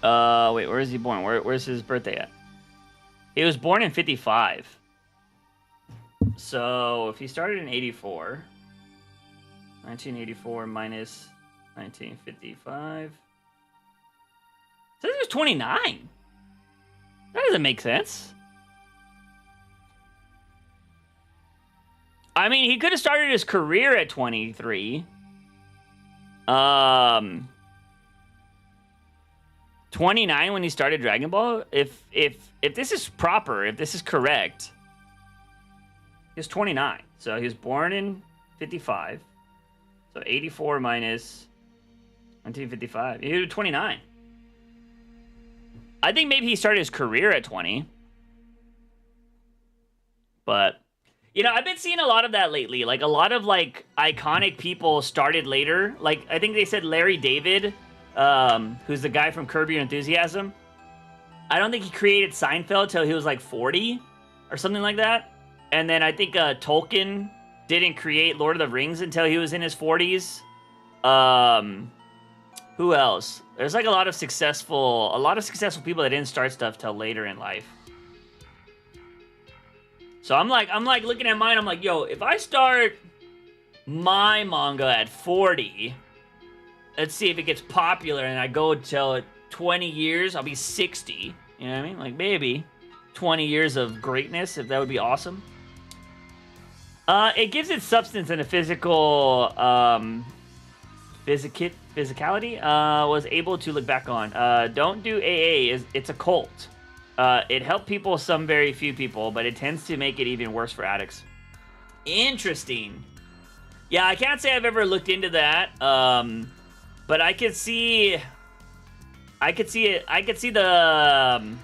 wait, where is he born? Where's his birthday at? He was born in 55. So, if he started in 84... 1984 minus 1955... Says he was 29. That doesn't make sense. I mean, he could have started his career at 23. 29 when he started Dragon Ball. If this is proper, if this is correct, he's 29. So he was born in 55. So 84 minus 1955. He was 29. I think maybe he started his career at 20. But, you know, I've been seeing a lot of that lately. Like, a lot of, like, iconic people started later. Like, I think they said Larry David, who's the guy from Curb Your Enthusiasm. I don't think he created Seinfeld till he was, like, 40 or something like that. And then I think Tolkien didn't create Lord of the Rings until he was in his 40s. Who else? There's like a lot of successful people that didn't start stuff till later in life. So I'm like looking at mine. I'm like, yo, if I start my manga at 40, let's see if it gets popular, and I go till 20 years, I'll be 60. You know what I mean? Like maybe 20 years of greatness, if that would be awesome. It gives it substance and a physical physicality, was able to look back on. Don't do AA, it's a cult. It helped people, some very few people, but it tends to make it even worse for addicts. Interesting. Yeah, I can't say I've ever looked into that, but I could see it. I could see the...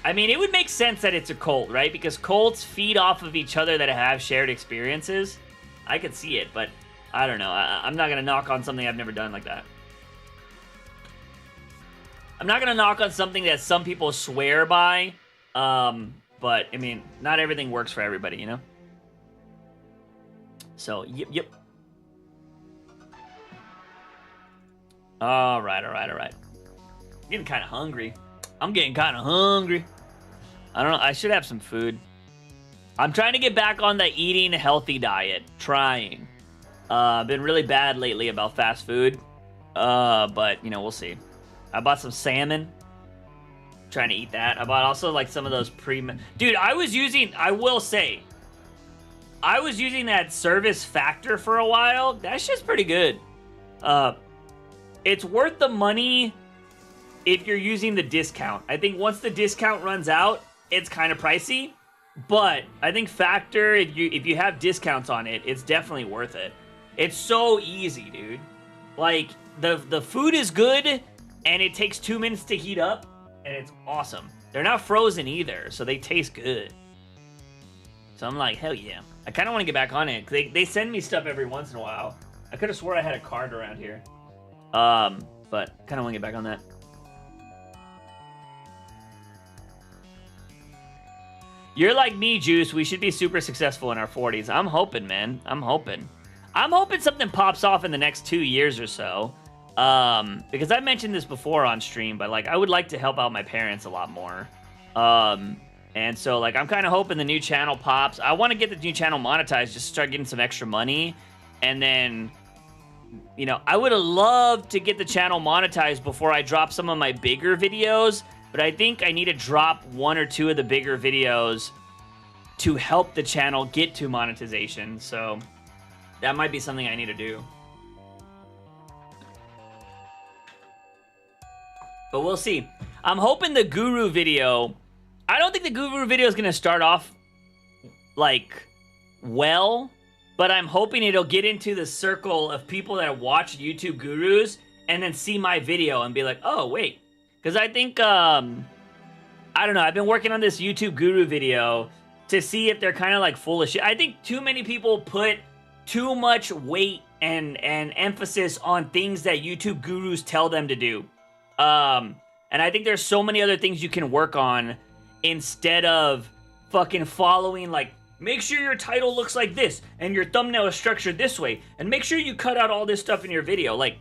I mean, it would make sense that it's a cult, right? Because cults feed off of each other that have shared experiences. I could see it, but... I don't know. I'm not going to knock on something I've never done like that. I'm not going to knock on something that some people swear by. But, I mean, not everything works for everybody, you know? So, yep. All right. I'm getting kind of hungry. I don't know. I should have some food. I'm trying to get back on the eating healthy diet. Trying. I've been really bad lately about fast food, but, you know, we'll see. I bought some salmon. Trying to eat that. I bought also, like, some of those Dude, I will say, I was using that Service Factor for a while. That shit's pretty good. It's worth the money if you're using the discount. I think once the discount runs out, it's kind of pricey. But I think Factor, if you have discounts on it, it's definitely worth it. It's so easy, dude. Like, the food is good, and it takes 2 minutes to heat up, and it's awesome. They're not frozen either, so they taste good. So I'm like, hell yeah. I kind of want to get back on it. They send me stuff every once in a while. I could have swore I had a card around here. But kind of want to get back on that. You're like me, Juice. We should be super successful in our 40s. I'm hoping, man. I'm hoping something pops off in the next 2 years or so. Because I mentioned this before on stream, but like I would like to help out my parents a lot more. And so, like, I'm kind of hoping the new channel pops. I want to get the new channel monetized, just start getting some extra money. And then, you know, I would have loved to get the channel monetized before I drop some of my bigger videos. But I think I need to drop 1 or 2 of the bigger videos to help the channel get to monetization. So that might be something I need to do. But we'll see. I'm hoping the Guru video... I don't think the Guru video is going to start off, like, well, but I'm hoping it'll get into the circle of people that watch YouTube Gurus and then see my video and be like, oh, wait. Because I think, I don't know, I've been working on this YouTube Guru video to see if they're kind of, like, full of shit. I think too many people put too much weight and emphasis on things that YouTube Gurus tell them to do. And I think there's so many other things you can work on instead of fucking following, like, make sure your title looks like this, and your thumbnail is structured this way, and make sure you cut out all this stuff in your video. Like,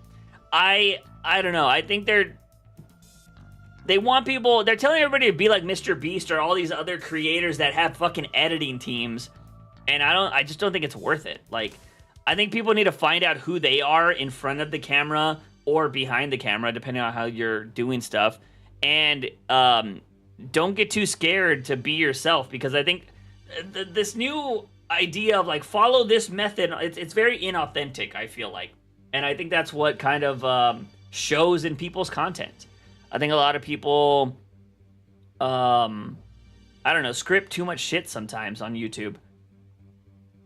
I don't know, I think they want people, they're telling everybody to be like Mr. Beast or all these other creators that have fucking editing teams, and I just don't think it's worth it. Like, I think people need to find out who they are in front of the camera or behind the camera, depending on how you're doing stuff, and, don't get too scared to be yourself, because I think this new idea of, like, follow this method, it's very inauthentic, I feel like. And I think that's what kind of shows in people's content. I think a lot of people, I don't know, script too much shit sometimes on YouTube.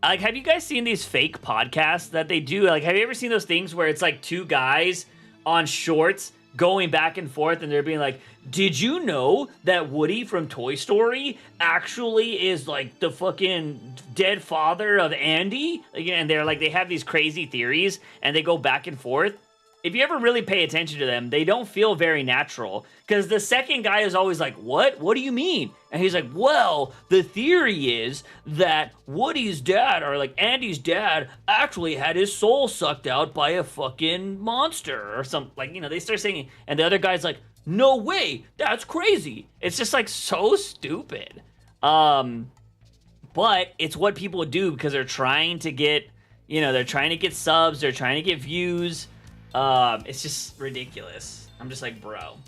Like, have you guys seen these fake podcasts that they do? Like, have you ever seen those things where it's, like, 2 guys on shorts going back and forth, and they're being like, did you know that Woody from Toy Story actually is, like, the fucking dead father of Andy? And they're like, they have these crazy theories, and they go back and forth. If you ever really pay attention to them, they don't feel very natural. Because the second guy is always like, what? What do you mean? And he's like, well, the theory is that Woody's dad, or like Andy's dad, actually had his soul sucked out by a fucking monster or something. Like, you know, they start saying, and the other guy's like, no way, that's crazy. It's just like so stupid. But it's what people do because they're trying to get, you know, they're trying to get subs, they're trying to get views. It's just ridiculous. I'm just like, bro.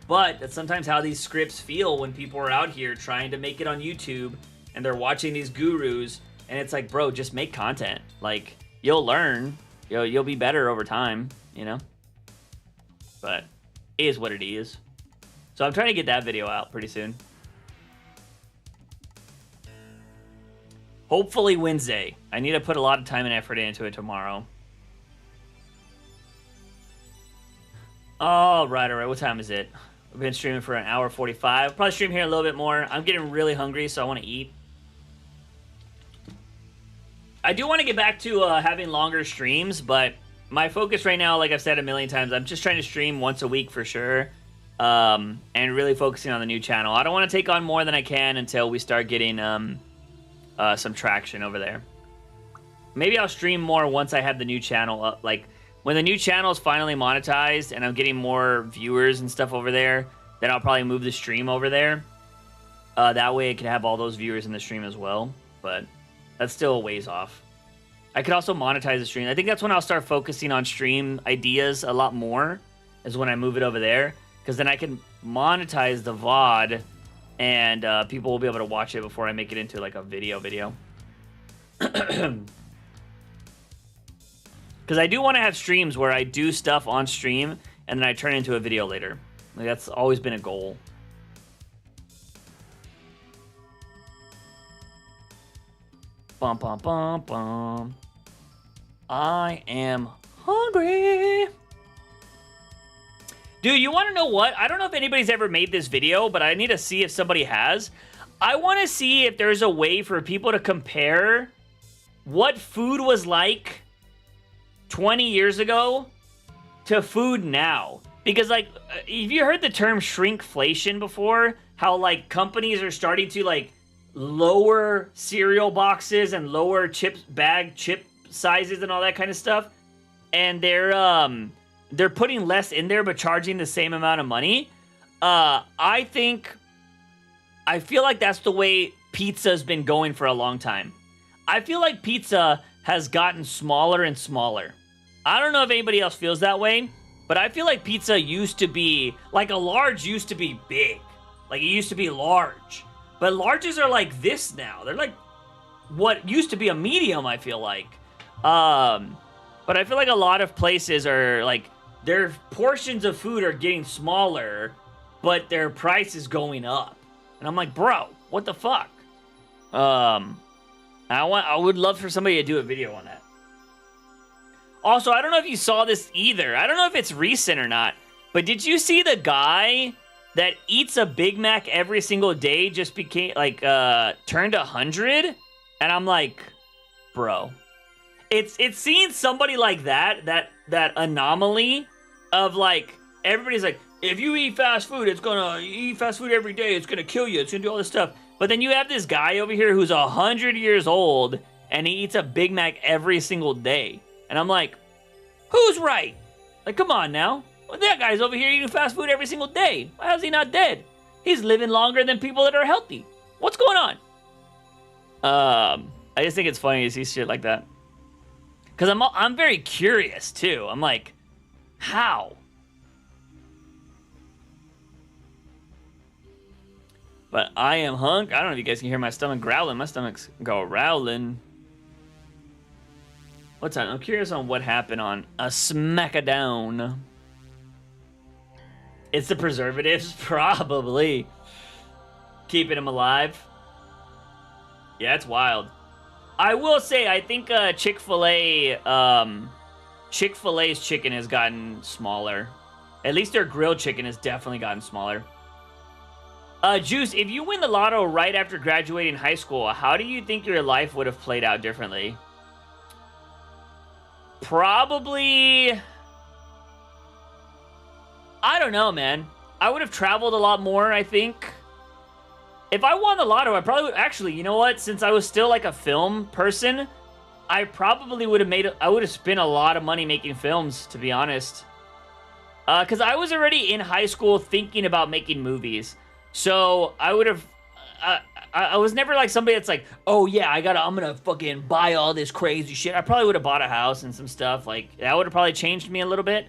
But that's sometimes how these scripts feel when people are out here trying to make it on YouTube and they're watching these gurus, and it's like, bro, just make content. Like, you'll learn. You'll be better over time, you know? But it is what it is. So I'm trying to get that video out pretty soon. Hopefully Wednesday. I need to put a lot of time and effort into it tomorrow. All right. What time is it? I've been streaming for an hour 45. I'll probably stream here a little bit more. I'm getting really hungry, so I want to eat. I do want to get back to having longer streams, but my focus right now, like I've said a million times, I'm just trying to stream once a week for sure, and really focusing on the new channel. I don't want to take on more than I can until we start getting some traction over there. Maybe I'll stream more once I have the new channel up, like, when the new channel is finally monetized and I'm getting more viewers and stuff over there, then I'll probably move the stream over there. That way I can have all those viewers in the stream as well, but that's still a ways off. I could also monetize the stream. I think that's when I'll start focusing on stream ideas a lot more, is when I move it over there, because then I can monetize the VOD and people will be able to watch it before I make it into like a video. Because I do want to have streams where I do stuff on stream and then I turn it into a video later. Like, that's always been a goal. Bum, bum, bum, bum. I am hungry. Dude, you want to know what? I don't know if anybody's ever made this video, but I need to see if somebody has. I want to see if there's a way for people to compare what food was like 20 years ago to food now. Because, like, have you heard the term shrinkflation before? How, like, companies are starting to, like, lower cereal boxes and lower bag chip sizes and all that kind of stuff. And they're putting less in there but charging the same amount of money. I think I feel like that's the way pizza's been going for a long time. I feel like pizza has gotten smaller and smaller. I don't know if anybody else feels that way, but I feel like pizza used to be, like a large used to be big. Like it used to be large. But larges are like this now. They're like what used to be a medium, I feel like. But I feel like a lot of places are like, their portions of food are getting smaller, but their price is going up. And I'm like, bro, what the fuck? I would love for somebody to do a video on that. Also, I don't know if you saw this either. I don't know if it's recent or not, but did you see the guy that eats a Big Mac every single day just became like turned 100? And I'm like, bro, it's seeing somebody like that anomaly of like, everybody's like, if you eat fast food, you eat fast food every day, it's gonna kill you, it's gonna do all this stuff. But then you have this guy over here who's 100 years old and he eats a Big Mac every single day. And I'm like, who's right? Like, come on now. Well, that guy's over here eating fast food every single day. How's he not dead? He's living longer than people that are healthy. What's going on? I just think it's funny to see shit like that. Because I'm very curious, too. I'm like, how? But I am hunk. I don't know if you guys can hear my stomach growling. My stomach's growling. What's that? I'm curious on what happened on a Smackdown. It's the preservatives? Probably. Keeping them alive. Yeah, it's wild. I will say, I think Chick-fil-A's chicken has gotten smaller. At least their grilled chicken has definitely gotten smaller. Juice, if you win the lotto right after graduating high school, how do you think your life would have played out differently? Probably... I don't know, man. I would have traveled a lot more, I think. If I won the lotto, I probably would... Actually, you know what? Since I was still, like, a film person, I probably would have made... I would have spent a lot of money making films, to be honest. Because I was already in high school thinking about making movies. So, I would have... I was never, like, somebody that's like, oh, yeah, I'm gonna fucking buy all this crazy shit. I probably would have bought a house and some stuff. Like, that would have probably changed me a little bit.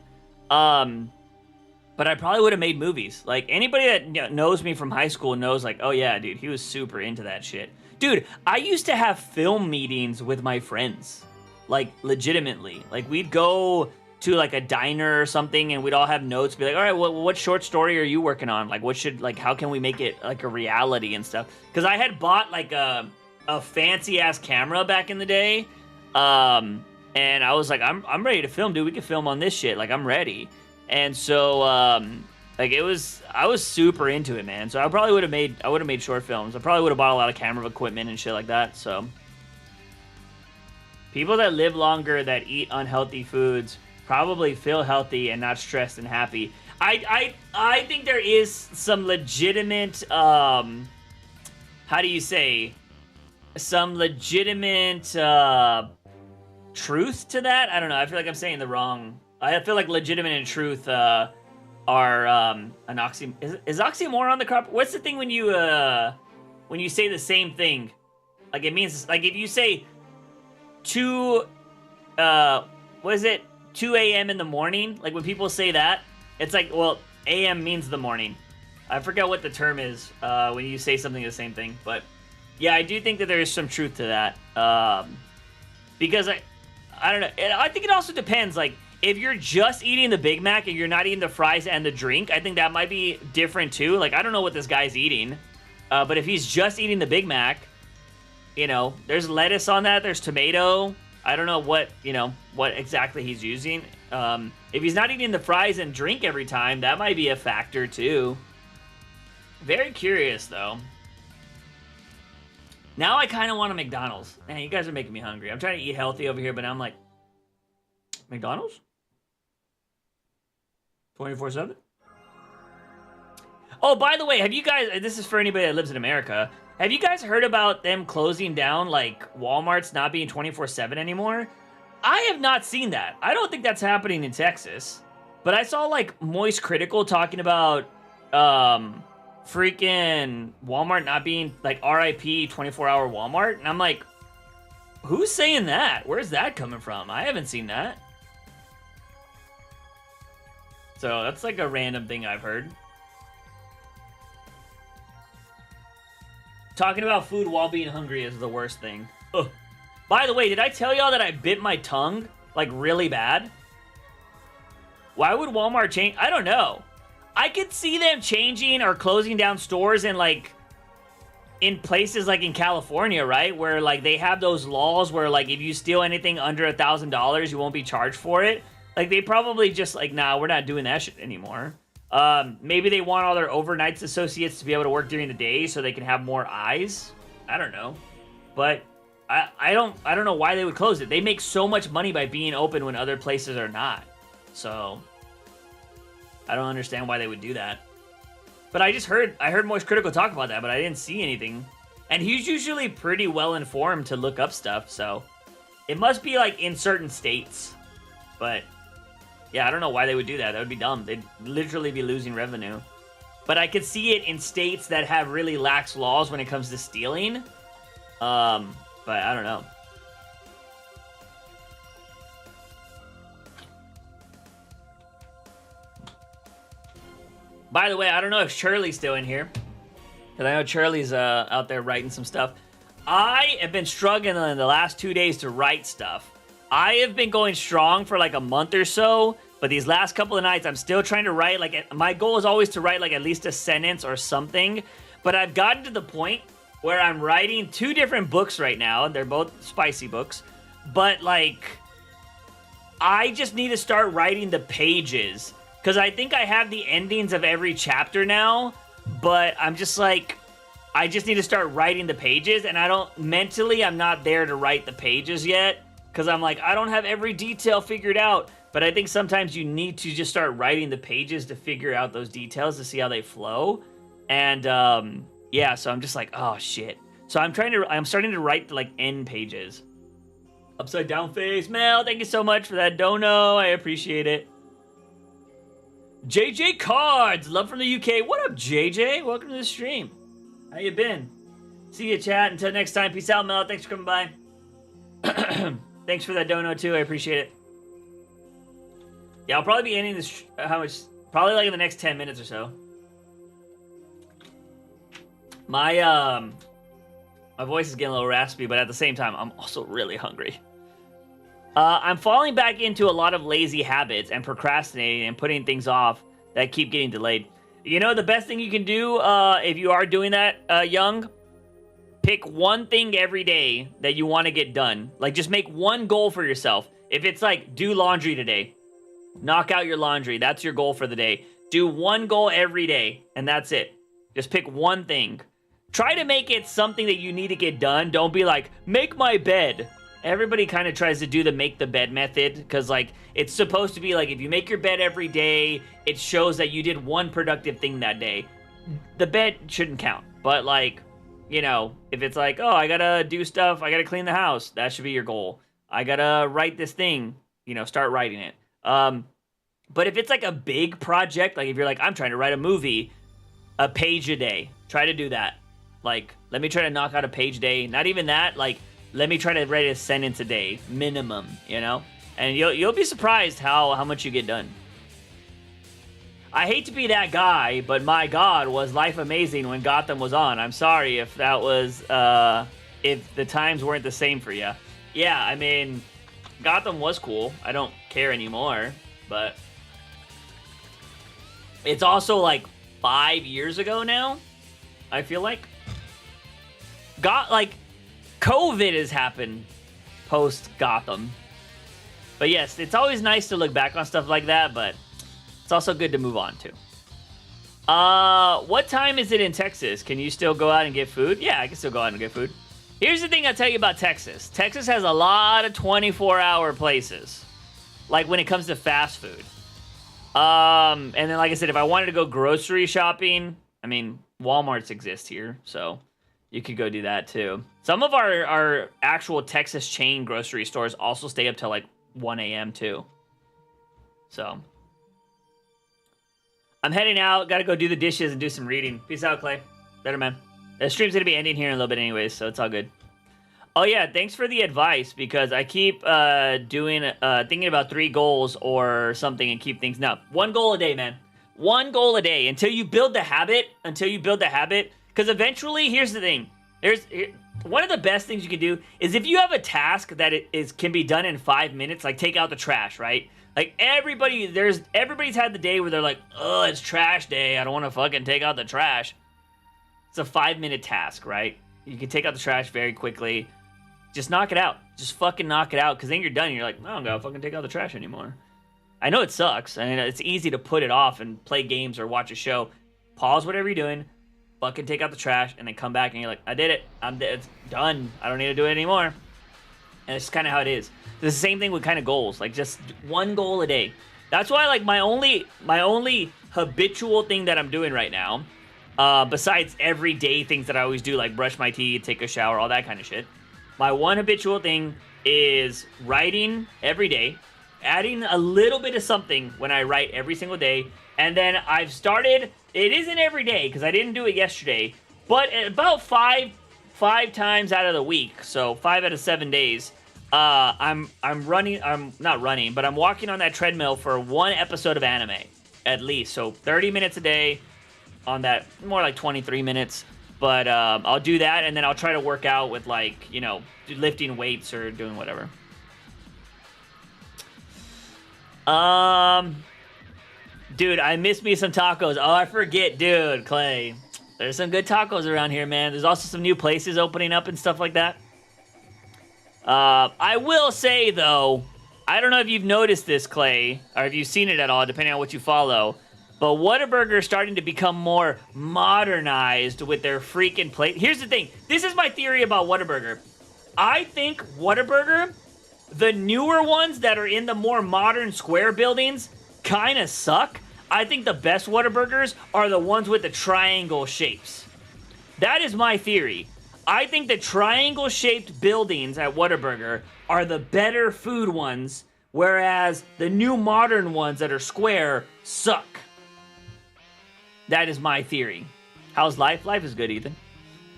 But I probably would have made movies. Like, anybody that knows me from high school knows, like, oh, yeah, dude, he was super into that shit. Dude, I used to have film meetings with my friends. Like, legitimately. Like, we'd go to, like, a diner or something, and we'd all have notes. Be like, all right, what short story are you working on? Like, how can we make it, like, a reality and stuff? Because I had bought, like, a fancy-ass camera back in the day. And I was like, I'm ready to film, dude. We can film on this shit. Like, I'm ready. And so, like, I was super into it, man. So I probably would have made short films. I probably would have bought a lot of camera equipment and shit like that, so. People that live longer that eat unhealthy foods probably feel healthy and not stressed and happy. I think there is some legitimate, how do you say, some legitimate, truth to that? I don't know. I feel like I'm saying the wrong... I feel like legitimate and truth are an oxymoron. Is oxymoron the crop? What's the thing when you say the same thing? Like, it means, like, if you say 2 a.m. in the morning? Like, when people say that, it's like, well, a.m. means the morning. I forget what the term is when you say something the same thing. But, yeah, I do think that there is some truth to that. Because I don't know. I think it also depends, like, if you're just eating the Big Mac and you're not eating the fries and the drink, I think that might be different too. Like, I don't know what this guy's eating. But if he's just eating the Big Mac, you know, there's lettuce on that, there's tomato. I don't know what exactly he's using. If he's not eating the fries and drink every time, that might be a factor too. Very curious, though. Now I kind of want a McDonald's. Man, you guys are making me hungry. I'm trying to eat healthy over here, but now I'm like, McDonald's? 24/7? Oh, by the way, have you guys... This is for anybody that lives in America. Have you guys heard about them closing down, like, Walmart's not being 24/7 anymore? I have not seen that. I don't think that's happening in Texas. But I saw, like, Moist Critical talking about freaking Walmart not being like RIP 24-hour Walmart, and I'm like, who's saying that? Where's that coming from? I haven't seen that. So that's like a random thing I've heard. Talking about food while being hungry is the worst thing. Ugh. By the way, did I tell y'all that I bit my tongue like really bad? Why would Walmart change? I don't know. I could see them changing or closing down stores in like in places like in California, right? Where like they have those laws where like if you steal anything under $1,000, you won't be charged for it. Like they probably just like, nah, we're not doing that shit anymore. Maybe they want all their overnights associates to be able to work during the day so they can have more eyes. I don't know. But I don't know why they would close it. They make so much money by being open when other places are not. So I don't understand why they would do that. But I heard Moist Critical talk about that, but I didn't see anything. And he's usually pretty well informed to look up stuff, so it must be like in certain states. But yeah, I don't know why they would do that. That would be dumb. They'd literally be losing revenue. But I could see it in states that have really lax laws when it comes to stealing. But I don't know. By the way, I don't know if Shirley's still in here. Because I know Shirley's out there writing some stuff. I have been struggling in the last 2 days to write stuff. I have been going strong for like a month or so. But these last couple of nights, I'm still trying to write. Like, my goal is always to write like at least a sentence or something. But I've gotten to the point where I'm writing 2 different books right now. They're both spicy books. But like, I just need to start writing the pages. Because I think I have the endings of every chapter now. But I'm just like, I just need to start writing the pages. And I'm not there to write the pages yet. Because I'm like, I don't have every detail figured out. But I think sometimes you need to just start writing the pages to figure out those details to see how they flow. And yeah, so I'm just like, oh shit. So I'm starting to write like end pages. Upside down face, Mel, thank you so much for that dono. I appreciate it. JJ Cards, love from the UK. What up, JJ? Welcome to the stream. How you been? See you, chat. Until next time, peace out, Mel. Thanks for coming by. Thanks for that dono too. I appreciate it. Yeah, I'll probably be ending this. Probably like in the next 10 minutes or so. My voice is getting a little raspy, but at the same time, I'm also really hungry. I'm falling back into a lot of lazy habits and procrastinating and putting things off that keep getting delayed. You know, the best thing you can do if you are doing that, Young, pick one thing every day that you want to get done. Like, just make one goal for yourself. If it's like, do laundry today. Knock out your laundry. That's your goal for the day. Do one goal every day, and that's it. Just pick one thing. Try to make it something that you need to get done. Don't be like, make my bed. Everybody kind of tries to do the make the bed method, because like, it's supposed to be like, if you make your bed every day, it shows that you did one productive thing that day. The bed shouldn't count. But like, you know, if it's like, oh, I gotta do stuff, I gotta clean the house, that should be your goal. I gotta write this thing, you know, start writing it. But if it's like a big project, like if you're like, I'm trying to write a movie, a page a day, try to do that. Like, let me try to knock out a page a day. Not even that, like, let me try to write a sentence a day, minimum, you know? And you'll be surprised how much you get done. I hate to be that guy, but my God, was life amazing when Gotham was on. I'm sorry if that was, if the times weren't the same for you. Yeah, I mean, Gotham was cool. I don't care anymore, but it's also like 5 years ago now, I feel like. COVID has happened post Gotham. But yes, it's always nice to look back on stuff like that, but it's also good to move on too. What time is it in Texas? Can you still go out and get food? Yeah, I can still go out and get food. Here's the thing I'll tell you about Texas. Texas has a lot of 24-hour places, like when it comes to fast food. And then, like I said, if I wanted to go grocery shopping, I mean, Walmarts exist here, so you could go do that too. Some of our actual Texas chain grocery stores also stay up till like 1 a.m. too. So I'm heading out. Got to go do the dishes and do some reading. Peace out, Clay. Later, man. The stream's going to be ending here in a little bit anyways, so it's all good. Oh, yeah, thanks for the advice, because I keep thinking about 3 goals or something and keep things... No, 1 goal a day, man. 1 goal a day until you build the habit. Because eventually, here's the thing. One of the best things you can do is if you have a task that can be done in 5 minutes, like take out the trash, right? Like everybody's had the day where they're like, oh, it's trash day. I don't want to fucking take out the trash. It's a 5-minute task, right? You can take out the trash very quickly. Just knock it out. Just fucking knock it out, because then you're done and you're like, I don't gotta fucking take out the trash anymore. I know it sucks. I mean, it's easy to put it off and play games or watch a show. Pause whatever you're doing, fucking take out the trash, and then come back and you're like, I did it. It's done. I don't need to do it anymore. And it's kind of how it is. It's the same thing with kind of goals. Like, just 1 goal a day. That's why, like, my only habitual thing that I'm doing right now, besides everyday things that I always do, like brush my teeth, take a shower, all that kind of shit, my one habitual thing is writing every day, adding a little bit of something when I write every single day, and then I've started, it isn't every day, because I didn't do it yesterday, but about five times out of the week, so 5 out of 7 days, I'm not running, but I'm walking on that treadmill for 1 episode of anime, at least, so 30 minutes a day, on that, more like 23 minutes, but I'll do that, and then I'll try to work out with, like, you know, lifting weights or doing whatever. Dude, I miss me some tacos. Oh, I forget, dude, Clay. There's some good tacos around here, man. There's also some new places opening up and stuff like that. I will say, though, I don't know if you've noticed this, Clay, or if you've seen it at all, depending on what you follow, but Whataburger is starting to become more modernized with their freaking plate. Here's the thing. This is my theory about Whataburger. I think Whataburger, the newer ones that are in the more modern square buildings, kind of suck. I think the best Whataburgers are the ones with the triangle shapes. That is my theory. I think the triangle-shaped buildings at Whataburger are the better food ones, whereas the new modern ones that are square suck. That is my theory. How's life? Life is good, Ethan.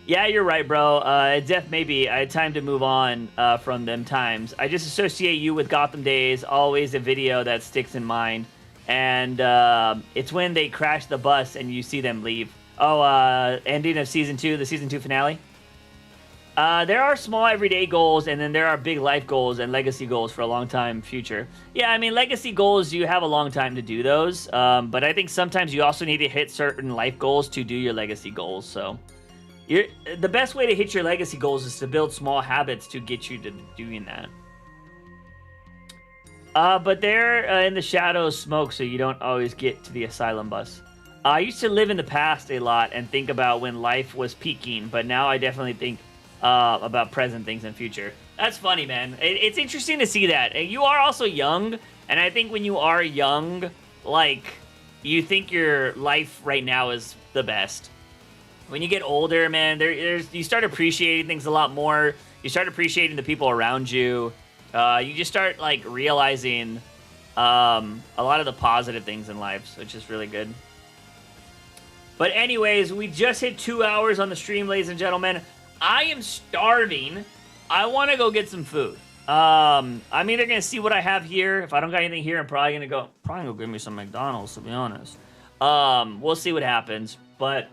Yeah, you're right, bro. Def, maybe I had time to move on from them times. I just associate you with Gotham Days, always a video that sticks in mind. And it's when they crash the bus and you see them leave. Oh, ending of Season 2, the Season 2 finale? There are small everyday goals, and then there are big life goals and legacy goals for a long time future. Yeah, I mean, legacy goals, you have a long time to do those. But I think sometimes you also need to hit certain life goals to do your legacy goals. So the best way to hit your legacy goals is to build small habits to get you to doing that. But they're in the shadows smoke, so you don't always get to the asylum bus. I used to live in the past a lot and think about when life was peaking, but now I definitely think about present things and future. That's funny, man. It's interesting to see that. You are also young, and I think when you are young, like, you think your life right now is the best. When you get older, man, you start appreciating things a lot more. You start appreciating the people around you. You just start, like, realizing a lot of the positive things in life, which is really good. But anyways, we just hit 2 hours on the stream, ladies and gentlemen. I am starving. I want to go get some food. I'm either going to see what I have here. If I don't got anything here, I'm probably going to go get me some McDonald's, to be honest. We'll see what happens. But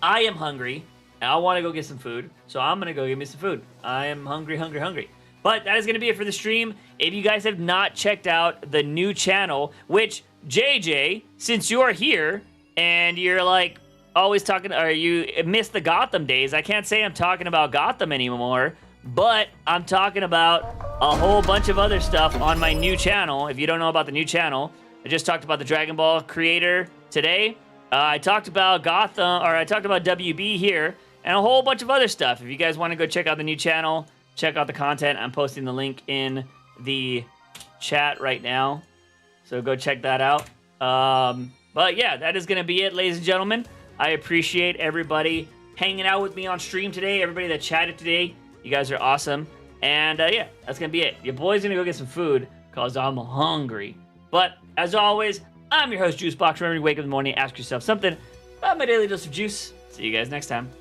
I am hungry, and I want to go get some food. So I'm going to go get me some food. I am hungry, hungry, hungry. But that is going to be it for the stream. If you guys have not checked out the new channel, which, JJ, since you're here, and you're like, always talking, or you missed the Gotham days. I can't say I'm talking about Gotham anymore, but I'm talking about a whole bunch of other stuff on my new channel. If you don't know about the new channel, I just talked about the Dragon Ball creator today. I talked about Gotham, or I talked about WB here, and a whole bunch of other stuff. If you guys want to go check out the new channel, check out the content. I'm posting the link in the chat right now, so go check that out. But yeah, that is going to be it, ladies and gentlemen. I appreciate everybody hanging out with me on stream today, everybody that chatted today. You guys are awesome. And yeah, that's going to be it. Your boy's going to go get some food because I'm hungry. But as always, I'm your host, Juicebox. Remember to wake up in the morning, ask yourself something about my daily dose of juice. See you guys next time.